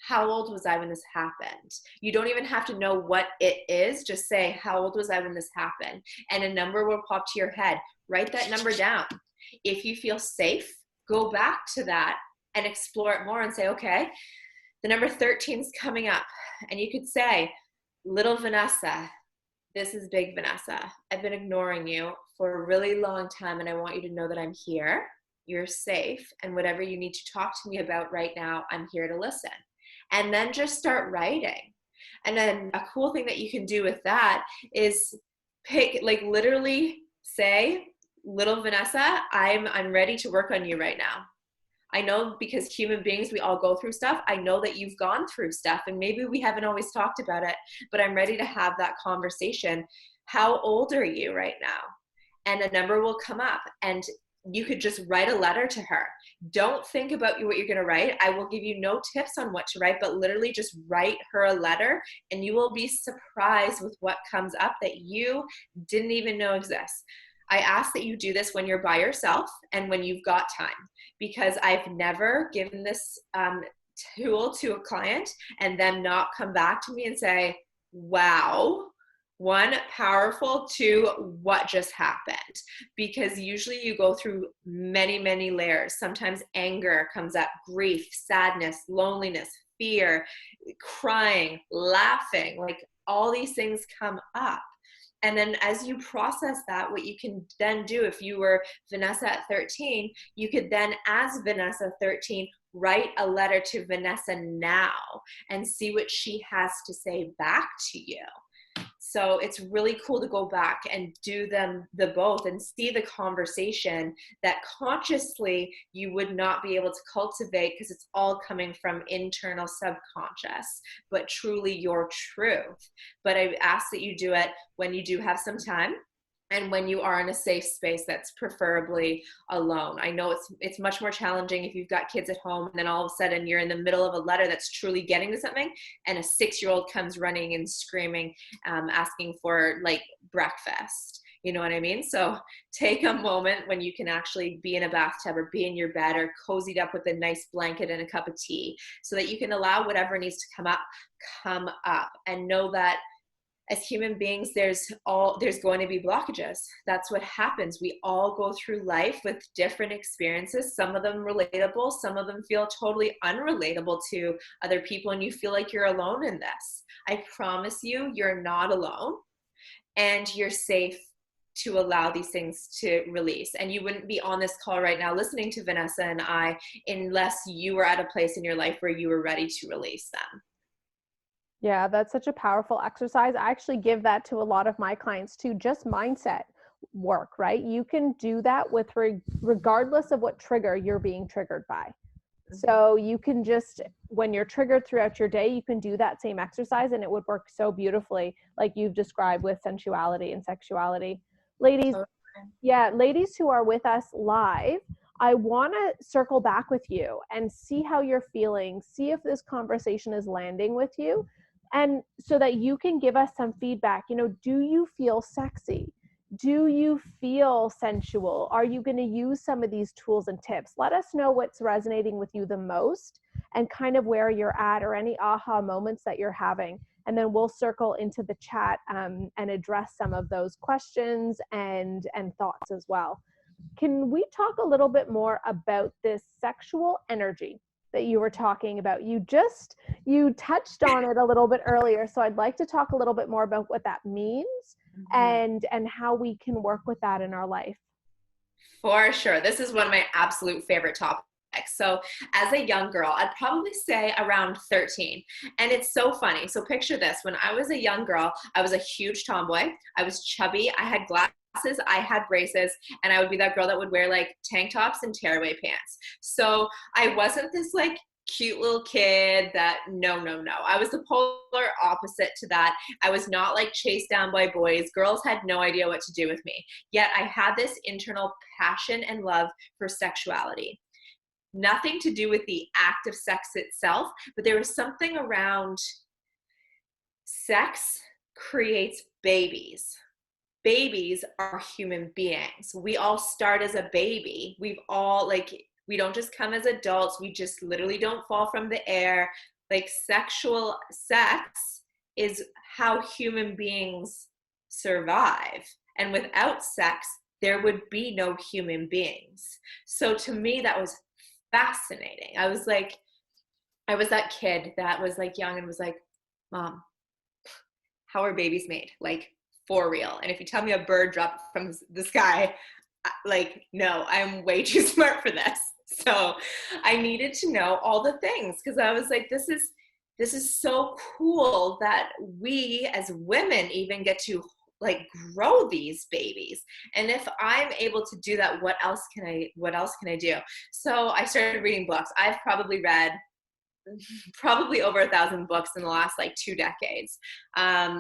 how old was I when this happened? You don't even have to know what it is. Just say, how old was I when this happened? And a number will pop to your head. Write that number down. If you feel safe, go back to that and explore it more and say, okay, the number 13 is coming up. And you could say, little Vanessa, this is big Vanessa. I've been ignoring you for a really long time, and I want you to know that I'm here. You're safe. And whatever you need to talk to me about right now, I'm here to listen. And then just start writing. And then a cool thing that you can do with that is literally say, little Vanessa, I'm ready to work on you right now. I know, because human beings, we all go through stuff. I know that you've gone through stuff, and maybe we haven't always talked about it, but I'm ready to have that conversation. How old are you right now? And a number will come up, and you could just write a letter to her. Don't think about what you're going to write. I will give you no tips on what to write, but literally just write her a letter, and you will be surprised with what comes up that you didn't even know exists. I ask that you do this when you're by yourself and when you've got time, because I've never given this tool to a client and then not come back to me and say, wow, 1, powerful, 2, what just happened? Because usually you go through many, many layers. Sometimes anger comes up, grief, sadness, loneliness, fear, crying, laughing, like all these things come up. And then as you process that, what you can then do, if you were Vanessa at 13, you could then, as Vanessa 13, write a letter to Vanessa now and see what she has to say back to you. So it's really cool to go back and do the both and see the conversation that consciously you would not be able to cultivate, because it's all coming from internal subconscious, but truly your truth. But I ask that you do it when you do have some time, and when you are in a safe space that's preferably alone. I know it's much more challenging if you've got kids at home and then all of a sudden you're in the middle of a letter that's truly getting to something and a 6-year-old comes running and screaming, asking for like breakfast. You know what I mean? So take a moment when you can actually be in a bathtub or be in your bed or cozied up with a nice blanket and a cup of tea so that you can allow whatever needs to come up, and know that as human beings, there's going to be blockages. That's what happens. We all go through life with different experiences, some of them relatable, some of them feel totally unrelatable to other people, and you feel like you're alone in this. I promise you, you're not alone, and you're safe to allow these things to release. And you wouldn't be on this call right now listening to Vanessa and I unless you were at a place in your life where you were ready to release them. Yeah, that's such a powerful exercise. I actually give that to a lot of my clients too, just mindset work, right? You can do that with regardless of what trigger you're being triggered by. So you can just, when you're triggered throughout your day, you can do that same exercise and it would work so beautifully, like you've described with sensuality and sexuality. Ladies, ladies who are with us live, I want to circle back with you and see how you're feeling, see if this conversation is landing with you, and so that you can give us some feedback. You know, do you feel sexy? Do you feel sensual? Are you going to use some of these tools and tips? Let us know what's resonating with you the most and kind of where you're at or any aha moments that you're having. And then we'll circle into the chat and address some of those questions and thoughts as well. Can we talk a little bit more about this sexual energy that you were talking about? You touched on it a little bit earlier, so I'd like to talk a little bit more about what that means and how we can work with that in our life. For sure. This is one of my absolute favorite topics. So as a young girl, I'd probably say around 13. And it's so funny. So picture this. When I was a young girl, I was a huge tomboy. I was chubby. I had glasses, I had braces, and I would be that girl that would wear like tank tops and tearaway pants. So I wasn't this like cute little kid that no. I was the polar opposite to that. I was not like chased down by boys. Girls had no idea what to do with me. Yet I had this internal passion and love for sexuality. Nothing to do with the act of sex itself, but there was something around sex creates babies. Babies are human beings. We all start as a baby. We don't just come as adults. We just literally don't fall from the air. Like sexual sex is how human beings survive. And without sex, there would be no human beings. So to me, that was fascinating. I was that kid that was like young and was like, Mom, how are babies made? Like for real. And if you tell me a bird dropped from the sky, like, no, I'm way too smart for this. So I needed to know all the things because I was like, this is so cool that we as women even get to like grow these babies. And if I'm able to do that, what else can I do? So I started reading books. I've probably read over 1,000 books in the last like 2 decades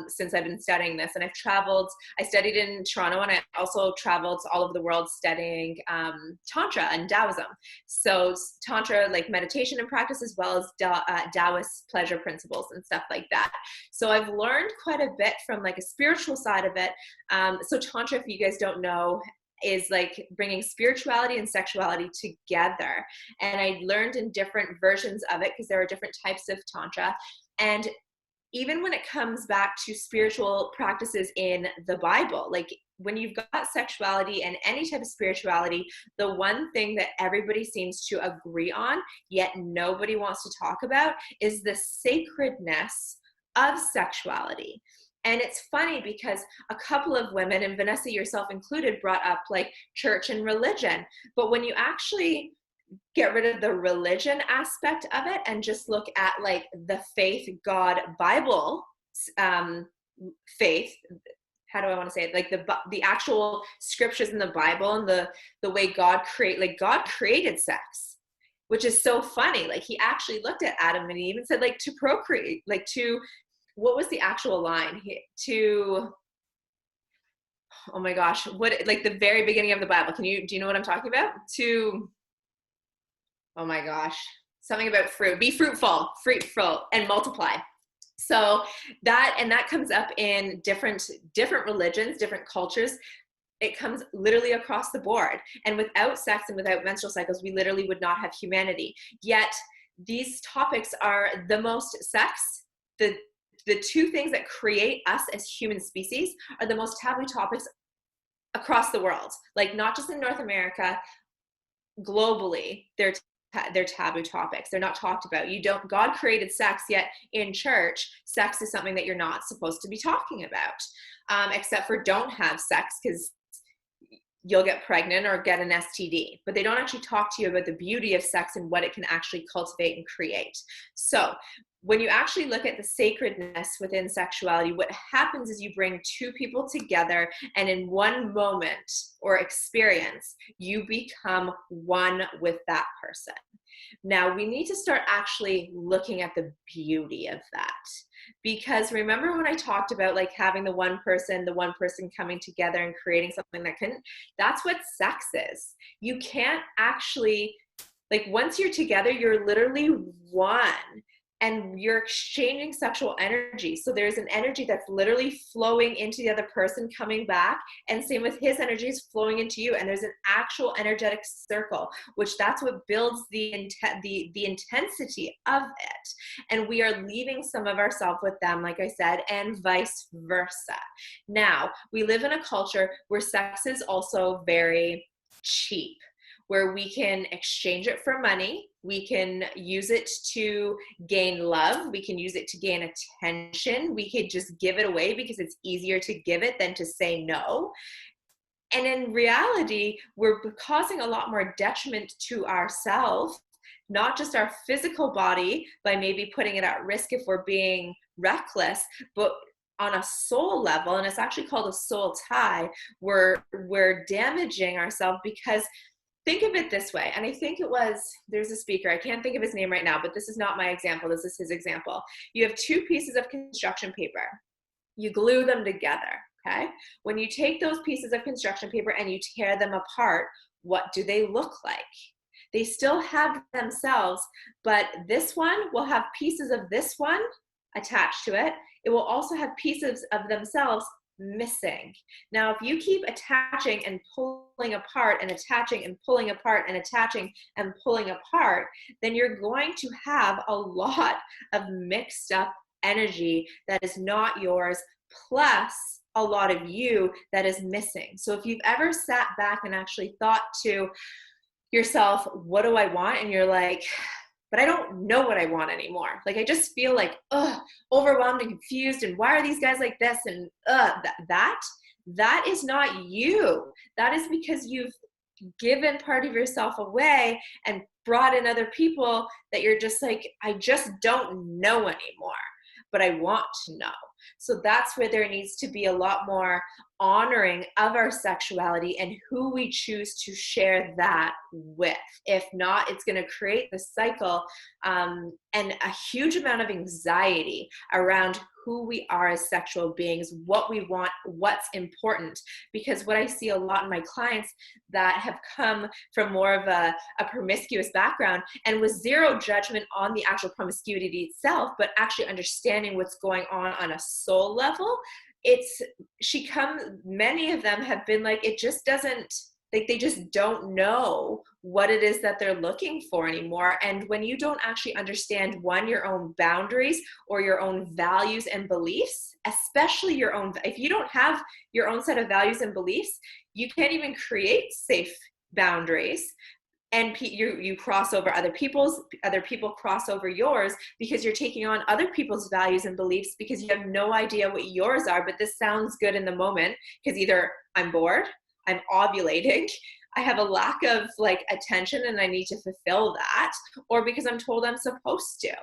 since I've been studying this. And I studied in Toronto, and I also traveled all over the world studying Tantra and Taoism. So Tantra, like meditation and practice, as well as Taoist pleasure principles and stuff like that. So I've learned quite a bit from like a spiritual side of it. So Tantra, if you guys don't know, is like bringing spirituality and sexuality together. And I learned in different versions of it because there are different types of Tantra. And even when it comes back to spiritual practices in the Bible, like when you've got sexuality and any type of spirituality, the one thing that everybody seems to agree on, yet nobody wants to talk about, is the sacredness of sexuality. And it's funny because a couple of women, and Vanessa yourself included, brought up like church and religion. But when you actually get rid of the religion aspect of it and just look at like the faith, God, Bible, faith, how do I want to say it? Like the actual scriptures in the Bible and the way God created sex, which is so funny. Like he actually looked at Adam and he even said like to procreate, like to, what was the actual line? oh my gosh, what, like the very beginning of the Bible. Do you know what I'm talking about? Oh my gosh, something about fruit. Be fruitful, and multiply. So that comes up in different religions, different cultures. It comes literally across the board. And without sex and without menstrual cycles, we literally would not have humanity. Yet these topics are the most sex, the two things that create us as human species are the most taboo topics across the world. Like not just in North America, globally, they're taboo topics. They're not talked about. God created sex, yet in church, sex is something that you're not supposed to be talking about, except for don't have sex because you'll get pregnant or get an STD, but they don't actually talk to you about the beauty of sex and what it can actually cultivate and create. So when you actually look at the sacredness within sexuality, what happens is you bring two people together, and in one moment or experience, you become one with that person. Now, we need to start actually looking at the beauty of that. Because remember when I talked about like having the one person coming together and creating something that couldn't, that's what sex is. You can't actually, like once you're together, you're literally one. And you're exchanging sexual energy. So there's an energy that's literally flowing into the other person, coming back, and same with his energy is flowing into you. And there's an actual energetic circle, which that's what builds the intensity of it. And we are leaving some of ourselves with them, like I said, and vice versa. Now, we live in a culture where sex is also very cheap, where we can exchange it for money. We can use it to gain love. We can use it to gain attention. We could just give it away because it's easier to give it than to say no. And in reality, we're causing a lot more detriment to ourselves, not just our physical body by maybe putting it at risk if we're being reckless, but on a soul level, and it's actually called a soul tie, we're damaging ourselves because think of it this way, and I think there's a speaker, I can't think of his name right now, but this is not my example, this is his example. You have two pieces of construction paper. You glue them together, okay? When you take those pieces of construction paper and you tear them apart, what do they look like? They still have themselves, but this one will have pieces of this one attached to it. It will also have pieces of themselves missing. Now, if you keep attaching and pulling apart and attaching and pulling apart and attaching and pulling apart, then you're going to have a lot of mixed up energy that is not yours, plus a lot of you that is missing. So if you've ever sat back and actually thought to yourself, what do I want? And you're like, but I don't know what I want anymore. Like, I just feel like, overwhelmed and confused. And why are these guys like this? And that is not you. That is because you've given part of yourself away and brought in other people that you're just like, I just don't know anymore, but I want to know. So that's where there needs to be a lot more honoring of our sexuality and who we choose to share that with. If not, it's going to create the cycle and a huge amount of anxiety around who we are as sexual beings, what we want, what's important. Because what I see a lot in my clients that have come from more of a promiscuous background, and with zero judgment on the actual promiscuity itself, but actually understanding what's going on a soul level, many of them have been like, it just doesn't, like they just don't know what it is that they're looking for anymore. And when you don't actually understand, one, your own boundaries or your own values and beliefs, especially your own, if you don't have your own set of values and beliefs, you can't even create safe boundaries. And you cross over other people cross over yours because you're taking on other people's values and beliefs because you have no idea what yours are, but this sounds good in the moment because either I'm bored, I'm ovulating, I have a lack of like attention and I need to fulfill that, or because I'm told I'm supposed to.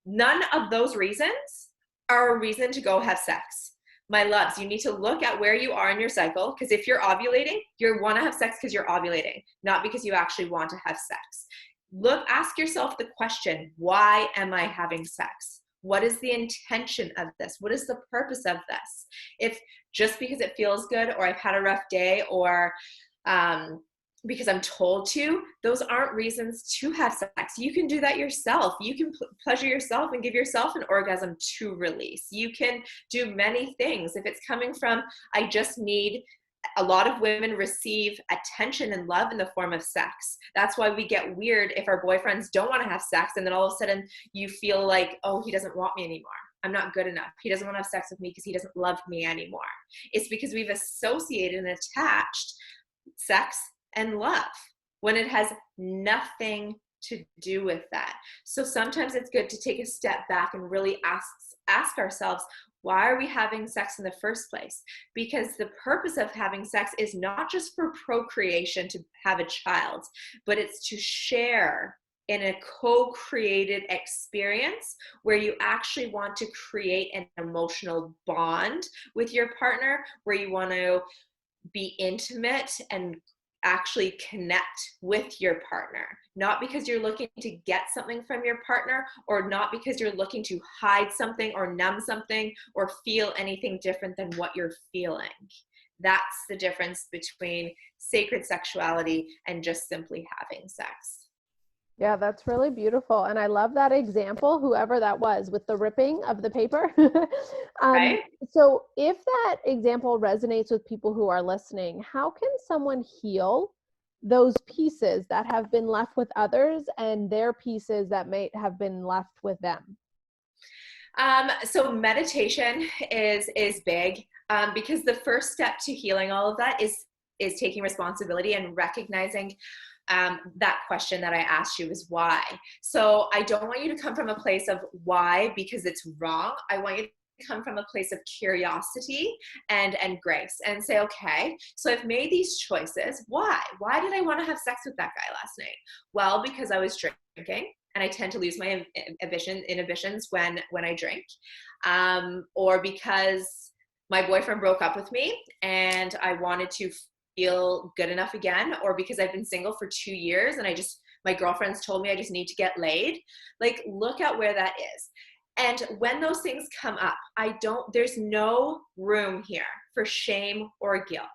None of those reasons are a reason to go have sex. My loves, you need to look at where you are in your cycle, because if you're ovulating, you want to have sex because you're ovulating, not because you actually want to have sex. Ask yourself the question, why am I having sex? What is the intention of this? What is the purpose of this? If just because it feels good, or I've had a rough day, or because I'm told to, those aren't reasons to have sex. You can do that yourself. You can pleasure yourself and give yourself an orgasm to release. You can do many things. If it's coming from, I just need, a lot of women receive attention and love in the form of sex. That's why we get weird if our boyfriends don't want to have sex, and then all of a sudden you feel like, oh, he doesn't want me anymore. I'm not good enough. He doesn't want to have sex with me because he doesn't love me anymore. It's because we've associated and attached sex and love when it has nothing to do with that. So sometimes it's good to take a step back and really ask ourselves, why are we having sex in the first place? Because the purpose of having sex is not just for procreation, to have a child, but it's to share in a co-created experience where you actually want to create an emotional bond with your partner, where you want to be intimate and actually connect with your partner, not because you're looking to get something from your partner, or not because you're looking to hide something or numb something or feel anything different than what you're feeling. That's the difference between sacred sexuality and just simply having sex. Yeah, that's really beautiful. And I love that example, whoever that was, with the ripping of the paper. Right? So if that example resonates with people who are listening, how can someone heal those pieces that have been left with others and their pieces that may have been left with them? So meditation is big, because the first step to healing all of that is taking responsibility and recognizing that question that I asked you is why. So I don't want you to come from a place of why because it's wrong. I want you to come from a place of curiosity and grace, and say, okay, so I've made these choices. Why did I want to have sex with that guy last night? Well, because I was drinking, and I tend to lose my inhibitions when I drink, or because my boyfriend broke up with me and I wanted to feel good enough again, or because I've been single for 2 years and my girlfriends told me I just need to get laid. Like, look at where that is. And when those things come up, there's no room here for shame or guilt.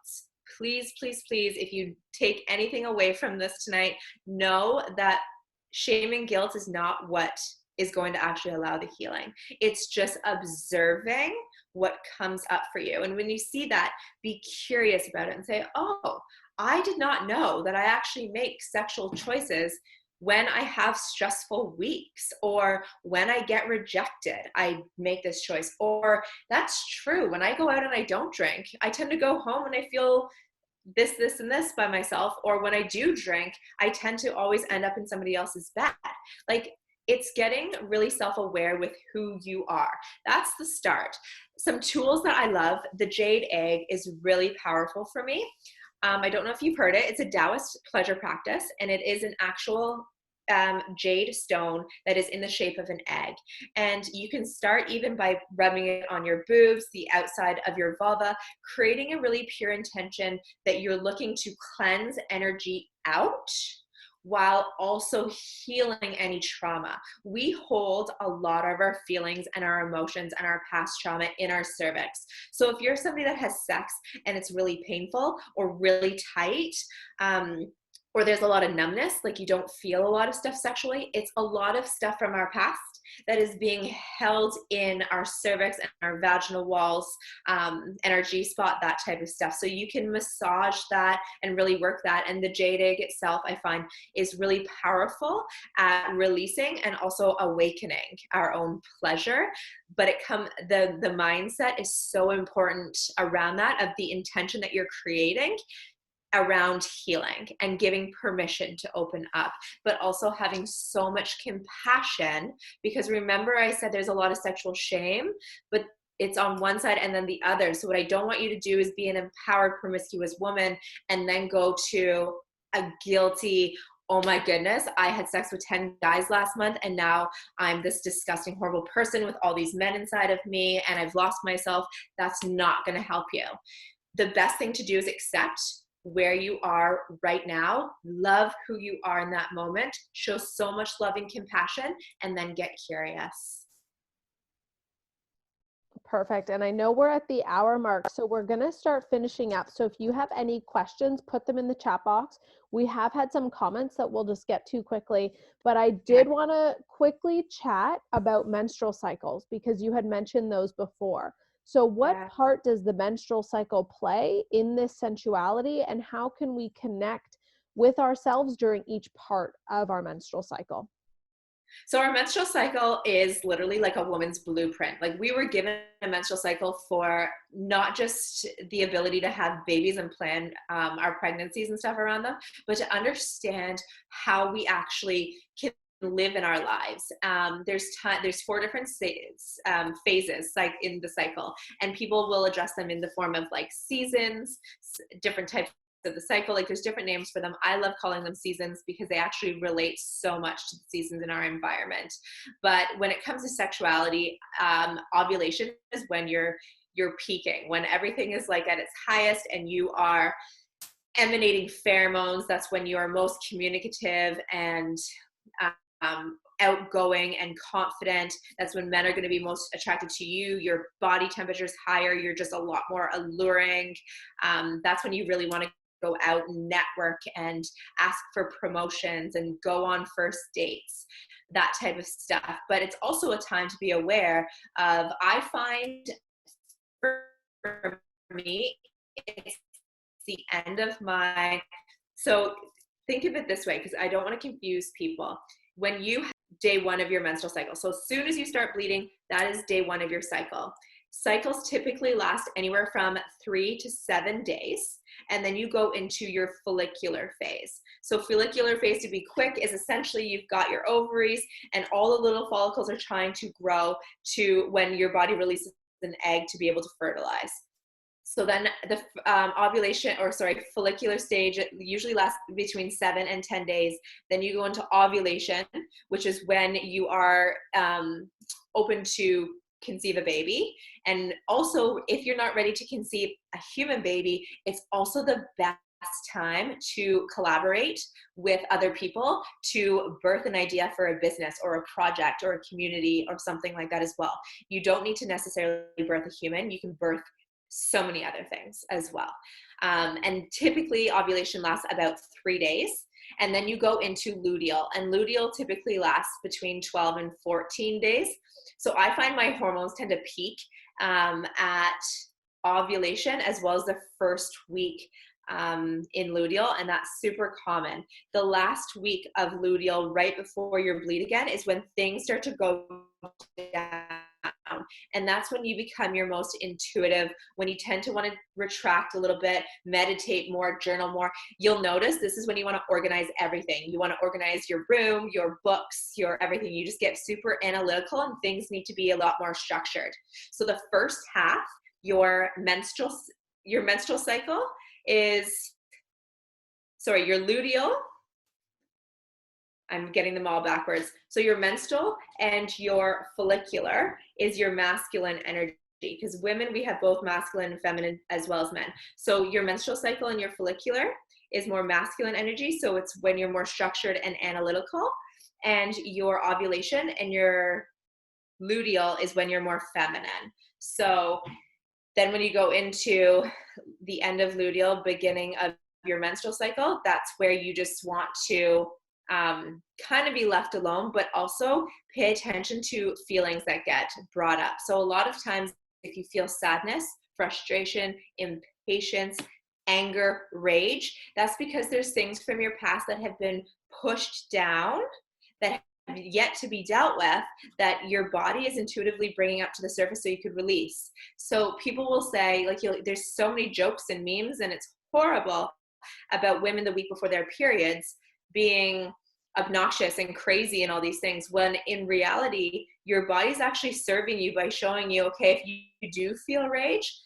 Please, please, please, if you take anything away from this tonight, know that shame and guilt is not what is going to actually allow the healing. It's just observing what comes up for you. And when you see that, be curious about it and say, oh, I did not know that I actually make sexual choices when I have stressful weeks, or when I get rejected, I make this choice. Or that's true. When I go out and I don't drink, I tend to go home and I feel this, and this by myself. Or when I do drink, I tend to always end up in somebody else's bed. Like, it's getting really self-aware with who you are. That's the start. Some tools that I love, the jade egg is really powerful for me. I don't know if you've heard it. It's a Taoist pleasure practice, and it is an actual jade stone that is in the shape of an egg. And you can start even by rubbing it on your boobs, the outside of your vulva, creating a really pure intention that you're looking to cleanse energy out while also healing any trauma. We hold a lot of our feelings and our emotions and our past trauma in our cervix. So if you're somebody that has sex and it's really painful or really tight, or there's a lot of numbness, like you don't feel a lot of stuff sexually, it's a lot of stuff from our past that is being held in our cervix and our vaginal walls, and our G-spot, that type of stuff. So you can massage that and really work that. And the jade egg itself, I find, is really powerful at releasing and also awakening our own pleasure. But the mindset is so important around that, of the intention that you're creating around healing and giving permission to open up, but also having so much compassion, because remember I said there's a lot of sexual shame, but it's on one side and then the other. So what I don't want you to do is be an empowered, promiscuous woman and then go to a guilty, oh my goodness, I had sex with 10 guys last month and now I'm this disgusting, horrible person with all these men inside of me and I've lost myself. That's not going to help you. The best thing to do is accept where you are right now, love who you are in that moment, show so much love and compassion, and then get curious. Perfect. And I know we're at the hour mark, so we're going to start finishing up. So if you have any questions, put them in the chat box. We have had some comments that we'll just get to quickly, but I did want to quickly chat about menstrual cycles because you had mentioned those before. So what part does the menstrual cycle play in this sensuality, and how can we connect with ourselves during each part of our menstrual cycle? So our menstrual cycle is literally like a woman's blueprint. Like, we were given a menstrual cycle for not just the ability to have babies and plan our pregnancies and stuff around them, but to understand how we actually can live in our lives. There's 4 different phases like in the cycle, and people will address them in the form of like seasons, different types of the cycle. Like, there's different names for them. I love calling them seasons because they actually relate so much to the seasons in our environment. But when it comes to sexuality, ovulation is when you're peaking, when everything is like at its highest and you are emanating pheromones. That's when you are most communicative and outgoing and confident. That's when men are going to be most attracted to you. Your body temperature is higher. You're just a lot more alluring. That's when you really want to go out and network and ask for promotions and go on first dates, that type of stuff. But it's also a time to be aware of, I find for me, it's the end of so think of it this way, because I don't want to confuse people. When you have day 1 of your menstrual cycle, so as soon as you start bleeding, that is day 1 of your cycle. Cycles typically last anywhere from 3 to 7 days, and then you go into your follicular phase. So follicular phase, to be quick, is essentially you've got your ovaries and all the little follicles are trying to grow to when your body releases an egg to be able to fertilize. So then the follicular stage usually lasts between 7 and 10 days. Then you go into ovulation, which is when you are open to conceive a baby. And also, if you're not ready to conceive a human baby, it's also the best time to collaborate with other people to birth an idea for a business or a project or a community or something like that as well. You don't need to necessarily birth a human. You can birth so many other things as well. And typically ovulation lasts about 3 days. And then you go into luteal, and luteal typically lasts between 12 and 14 days. So I find my hormones tend to peak at ovulation as well as the first week in luteal, and that's super common. The last week of luteal, right before your bleed again, is when things start to go down. And that's when you become your most intuitive, when you tend to want to retract a little bit, meditate more, journal more. You'll notice this is when you want to organize everything. You want to organize your room, your books, your everything. You just get super analytical and things need to be a lot more structured. So the first half, your menstrual cycle is, your luteal, I'm getting them all backwards. So your menstrual and your follicular is your masculine energy, because women, we have both masculine and feminine as well as men. So your menstrual cycle and your follicular is more masculine energy. So it's when you're more structured and analytical, and your ovulation and your luteal is when you're more feminine. So then when you go into the end of luteal, beginning of your menstrual cycle, that's where you just want to kind of be left alone, but also pay attention to feelings that get brought up. So a lot of times, if you feel sadness, frustration, impatience, anger, rage, that's because there's things from your past that have been pushed down, that have yet to be dealt with, that your body is intuitively bringing up to the surface so you could release. So people will say, like, there's so many jokes and memes, and it's horrible, about women the week before their periods being obnoxious and crazy and all these things, when in reality your body's actually serving you by showing you, okay, if you do feel rage,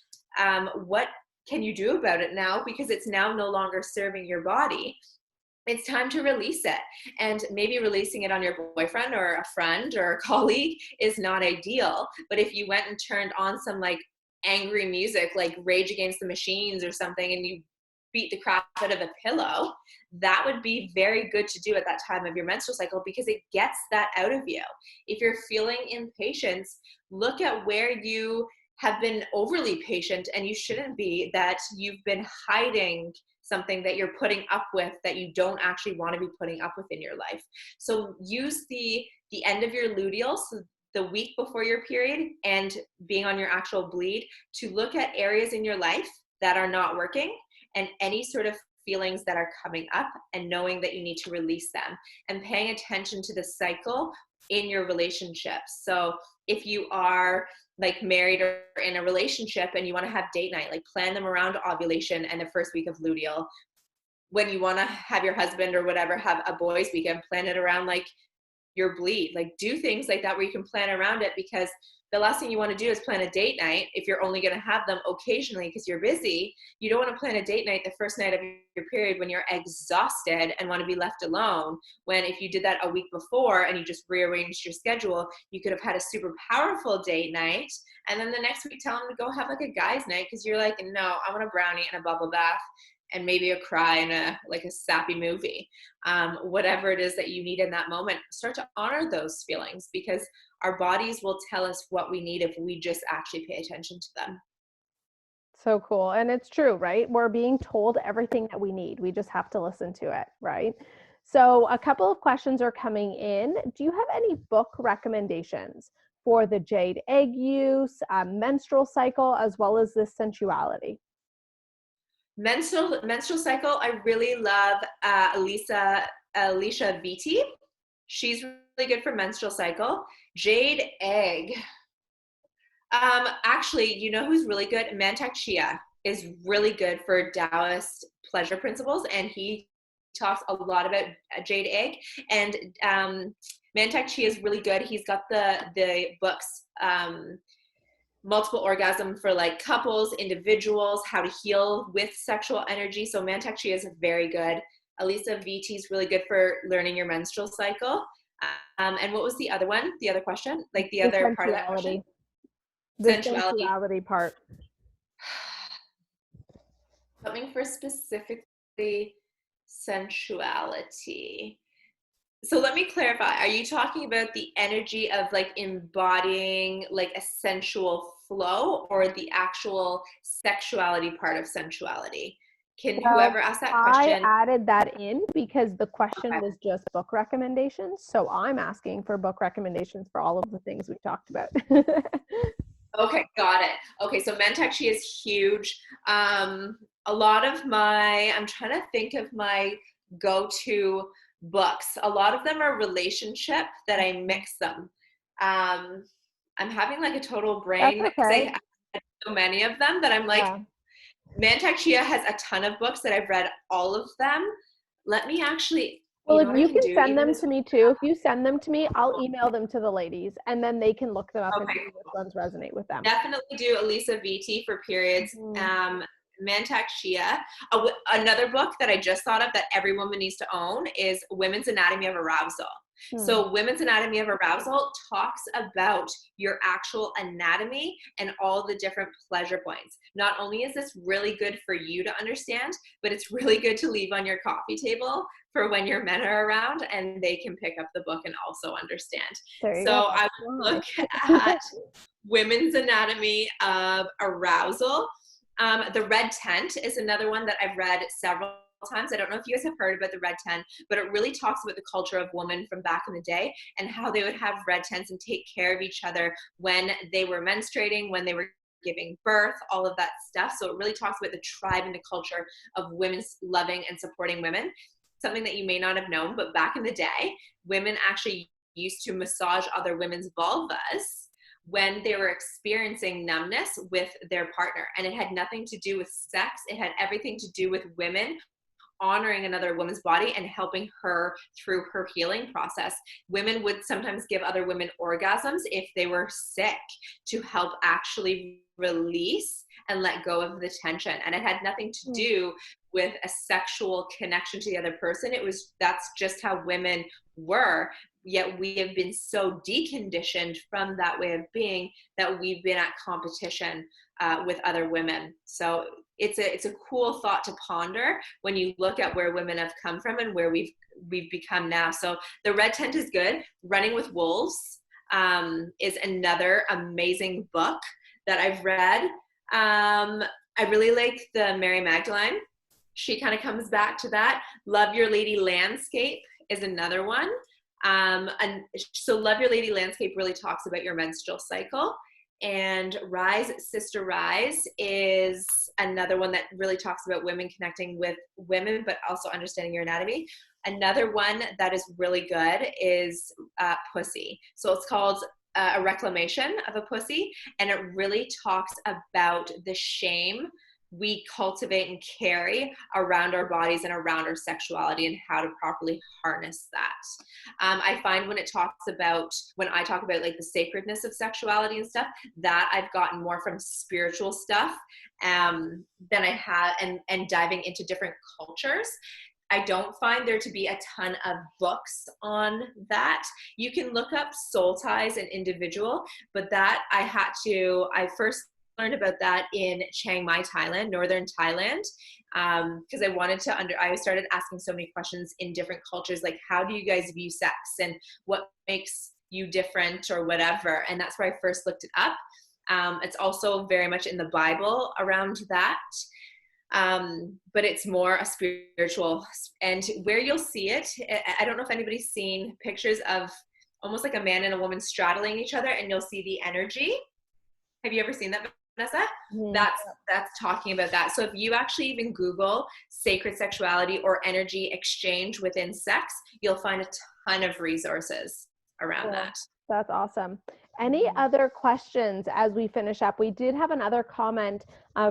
what can you do about it now, because it's now no longer serving your body. It's time to release it. And maybe releasing it on your boyfriend or a friend or a colleague is not ideal, but if you went and turned on some like angry music like Rage Against the Machines or something, and you beat the crap out of a pillow, that would be very good to do at that time of your menstrual cycle, because it gets that out of you. If you're feeling impatience, look at where you have been overly patient, and you shouldn't be, that you've been hiding something that you're putting up with that you don't actually want to be putting up with in your life. So use the end of your luteal, so the week before your period and being on your actual bleed, to look at areas in your life that are not working and any sort of feelings that are coming up, and knowing that you need to release them, and paying attention to the cycle in your relationships. So if you are like married or in a relationship and you want to have date night, like plan them around ovulation and the first week of luteal. When you want to have your husband or whatever have a boys weekend, plan it around like your bleed. Like do things like that where you can plan around it, because the last thing you want to do is plan a date night if you're only going to have them occasionally because you're busy. You don't want to plan a date night the first night of your period when you're exhausted and want to be left alone, when if you did that a week before and you just rearranged your schedule, you could have had a super powerful date night, and then the next week tell them to go have like a guys night because you're like, no, I want a brownie and a bubble bath and maybe a cry and a sappy movie. Whatever it is that you need in that moment, start to honor those feelings, because our bodies will tell us what we need if we just actually pay attention to them. So cool. And it's true, right? We're being told everything that we need. We just have to listen to it, right? So a couple of questions are coming in. Do you have any book recommendations for the jade egg use, menstrual cycle, as well as the sensuality? Menstrual cycle, I really love Alicia Vitti. She's really good for menstrual cycle. Jade egg. Actually, you know who's really good? Mantak Chia is really good for Taoist pleasure principles, and he talks a lot about jade egg. And Mantak Chia is really good. He's got the books, multiple orgasm for like couples, individuals, how to heal with sexual energy. So Mantak Chia is very good. Alisa VT is really good for learning your menstrual cycle. And what was the other one? The other question? Like the other part of that question? The Sensuality. sensuality part. Something for specifically sensuality. So let me clarify. Are you talking about the energy of like embodying like a sensual flow, or the actual sexuality part of sensuality? Can whoever asked that I question? added that in because the question Okay. was just book recommendations. So I'm asking for book recommendations for all of the things we talked about. Okay, got it. Okay, so Mentak, she is huge. A lot of I'm trying to think of my go-to books. A lot of them are relationship that I mix them. I'm having like a total That's brain because okay. I have so many of them that I'm like, Yeah. Mantak Chia has a ton of books that I've read all of them. Let me actually, Well, you know if what I you can can do? send Even them this, to me too, if you send them to me, I'll email them to the ladies and then they can look them up and okay, see which ones resonate with them. definitely do Elisa VT for periods. Mantak Chia. Another book that I just thought of that every woman needs to own is Women's Anatomy of Arousal. So Women's Anatomy of Arousal talks about your actual anatomy and all the different pleasure points. Not only is this really good for you to understand, but it's really good to leave on your coffee table for when your men are around and they can pick up the book and also understand. There you So go. I would look at Women's Anatomy of Arousal. The Red Tent is another one that I've read several times. I don't know if you guys have heard about the Red Tent, but it really talks about the culture of women from back in the day and how they would have red tents and take care of each other when they were menstruating, when they were giving birth, all of that stuff. So it really talks about the tribe and the culture of women loving and supporting women. Something that you may not have known, but back in the day, women actually used to massage other women's vulvas when they were experiencing numbness with their partner. And it had nothing to do with sex. It had everything to do with women honoring another woman's body and helping her through her healing process. Women would sometimes give other women orgasms if they were sick, to help actually release and let go of the tension. And it had nothing to do with a sexual connection to the other person. That's just how women were. Yet we have been so deconditioned from that way of being that we've been at competition with other women. So it's a cool thought to ponder when you look at where women have come from and where we've become now. So the Red Tent is good. Running with Wolves is another amazing book that I've read. I really like the Mary Magdalene. She kind of comes back to that. Love Your Lady Landscape is another one. And so Love Your Lady Landscape really talks about your menstrual cycle. And Rise, Sister Rise is another one that really talks about women connecting with women, but also understanding your anatomy. Another one that is really good is Pussy. So it's called A Reclamation of a Pussy, and it really talks about the shame we cultivate and carry around our bodies and around our sexuality and how to properly harness that. I find when I talk about like the sacredness of sexuality and stuff, that I've gotten more from spiritual stuff than I have, and diving into different cultures. I don't find there to be a ton of books on that. You can look up soul ties and individual, but that I first learned about that in Chiang Mai, Thailand, northern Thailand, because I started asking so many questions in different cultures, like how do you guys view sex and what makes you different or whatever, and that's where I first looked it up. It's also very much in the Bible around that, but it's more a spiritual, and where you'll see it, I don't know if anybody's seen pictures of almost like a man and a woman straddling each other, and you'll see the energy. Have you ever seen that, Vanessa? Mm-hmm. That's talking about that. So if you actually even Google sacred sexuality or energy exchange within sex, you'll find a ton of resources around that. That's awesome. Any other questions as we finish up? We did have another comment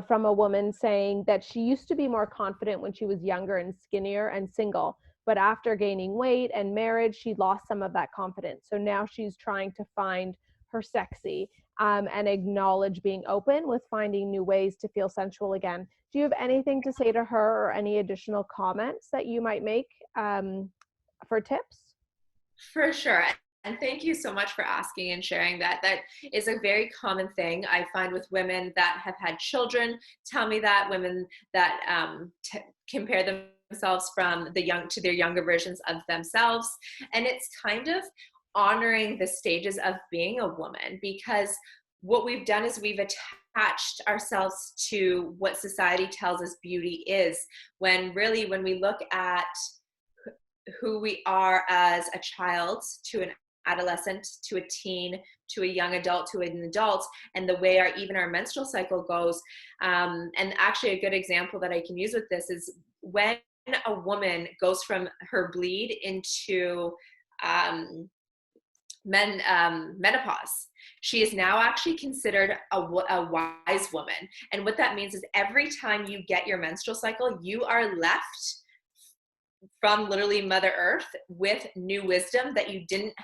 from a woman saying that she used to be more confident when she was younger and skinnier and single, but after gaining weight and marriage, she lost some of that confidence. So now she's trying to find her sexy and acknowledge being open with finding new ways to feel sensual again. Do you have anything to say to her or any additional comments that you might make for tips? For sure. And thank you so much for asking and sharing that. That is a very common thing I find with women that have had children. Tell me that women that compare themselves from to their younger versions of themselves. And it's kind of honoring the stages of being a woman, because what we've done is we've attached ourselves to what society tells us beauty is, when really when we look at who we are as a child to an adolescent to a teen to a young adult to an adult, and the way even our menstrual cycle goes, and actually a good example that I can use with this is when a woman goes from her bleed into menopause, she is now actually considered a wise woman. And what that means is every time you get your menstrual cycle, you are left from literally Mother Earth with new wisdom that you didn't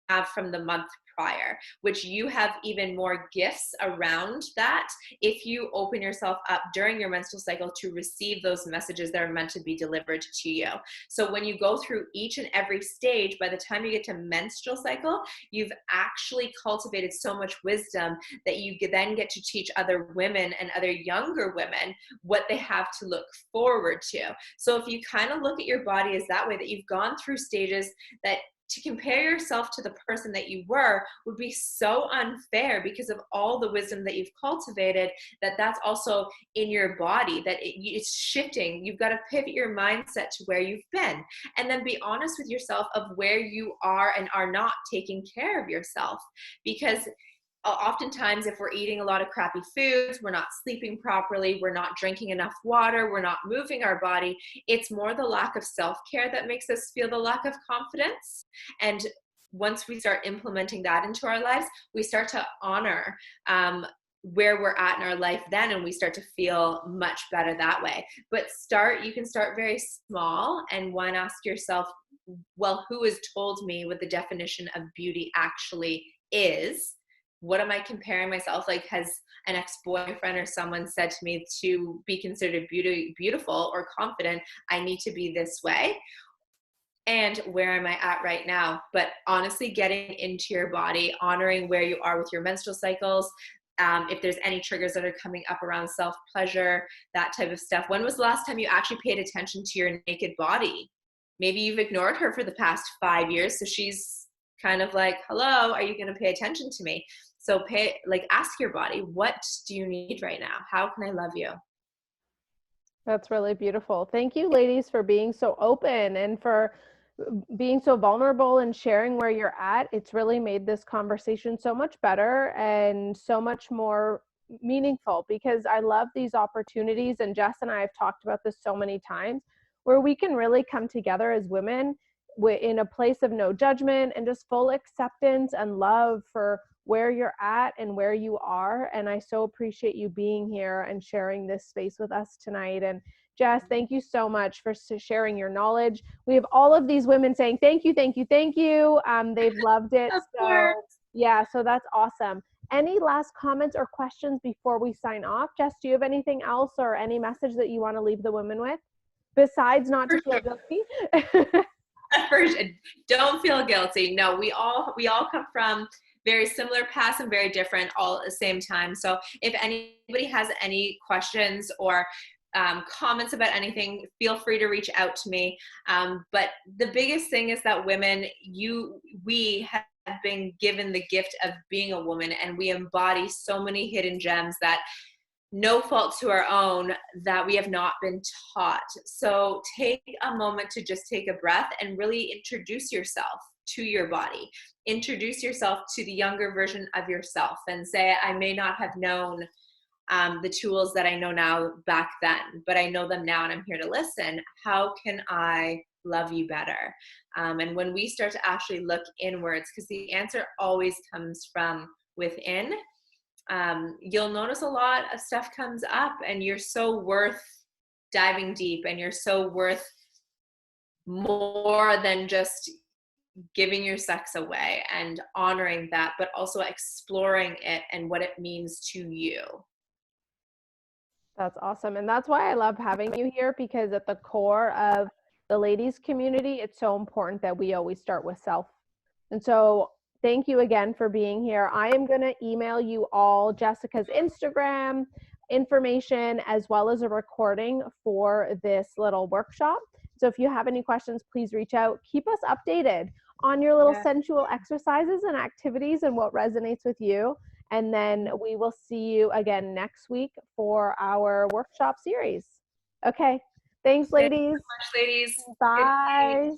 have from the month prior, which you have even more gifts around that if you open yourself up during your menstrual cycle to receive those messages that are meant to be delivered to you. So when you go through each and every stage, by the time you get to menstrual cycle, you've actually cultivated so much wisdom that you then get to teach other women and other younger women what they have to look forward to. So if you kind of look at your body as that way, that you've gone through stages, that to compare yourself to the person that you were would be so unfair because of all the wisdom that you've cultivated, that's also in your body, that it's shifting. You've got to pivot your mindset to where you've been, and then be honest with yourself of where you are and are not taking care of yourself. Because oftentimes if we're eating a lot of crappy foods, we're not sleeping properly, we're not drinking enough water, we're not moving our body, it's more the lack of self-care that makes us feel the lack of confidence. And once we start implementing that into our lives, we start to honor where we're at in our life then, and we start to feel much better that way. But you can start very small, and ask yourself, well, who has told me what the definition of beauty actually is? What am I comparing myself? Like, has an ex-boyfriend or someone said to me, to be considered beautiful or confident, I need to be this way? And where am I at right now? But honestly, getting into your body, honoring where you are with your menstrual cycles, if there's any triggers that are coming up around self-pleasure, that type of stuff. When was the last time you actually paid attention to your naked body? Maybe you've ignored her for the past 5 years, so she's kind of like, hello, are you going to pay attention to me? So ask your body, what do you need right now? How can I love you? That's really beautiful. Thank you, ladies, for being so open and for being so vulnerable and sharing where you're at. It's really made this conversation so much better and so much more meaningful, because I love these opportunities. And Jess and I have talked about this so many times, where we can really come together as women in a place of no judgment and just full acceptance and love for where you're at and where you are. And I so appreciate you being here and sharing this space with us tonight. And Jess, thank you so much for sharing your knowledge. We have all of these women saying thank you, thank you, thank you. They've loved it. Of So course. yeah, so that's awesome. Any last comments or questions before we sign off? Jess, do you have anything else or any message that you want to leave the women with besides not to For feel sure. guilty? First, don't feel guilty. No, we all come from very similar paths and very different all at the same time. So if anybody has any questions or comments about anything, feel free to reach out to me. But the biggest thing is that women, we have been given the gift of being a woman, and we embody so many hidden gems that no fault to our own that we have not been taught. So take a moment to just take a breath and really introduce yourself to your body. Introduce yourself to the younger version of yourself and say, I may not have known the tools that I know now back then, but I know them now and I'm here to listen. How can I love you better? And when we start to actually look inwards, because the answer always comes from within, you'll notice a lot of stuff comes up, and you're so worth diving deep, and you're so worth more than just giving your sex away and honoring that, but also exploring it and what it means to you. That's awesome. And that's why I love having you here, because at the core of the ladies community, it's so important that we always start with self. And so thank you again for being here. I am going to email you all Jessica's Instagram information as well as a recording for this little workshop. So if you have any questions, please reach out. Keep us updated on your little sensual exercises and activities and what resonates with you. And then we will see you again next week for our workshop series. Okay. Thanks, Thanks ladies. so much, ladies. Good night. Bye.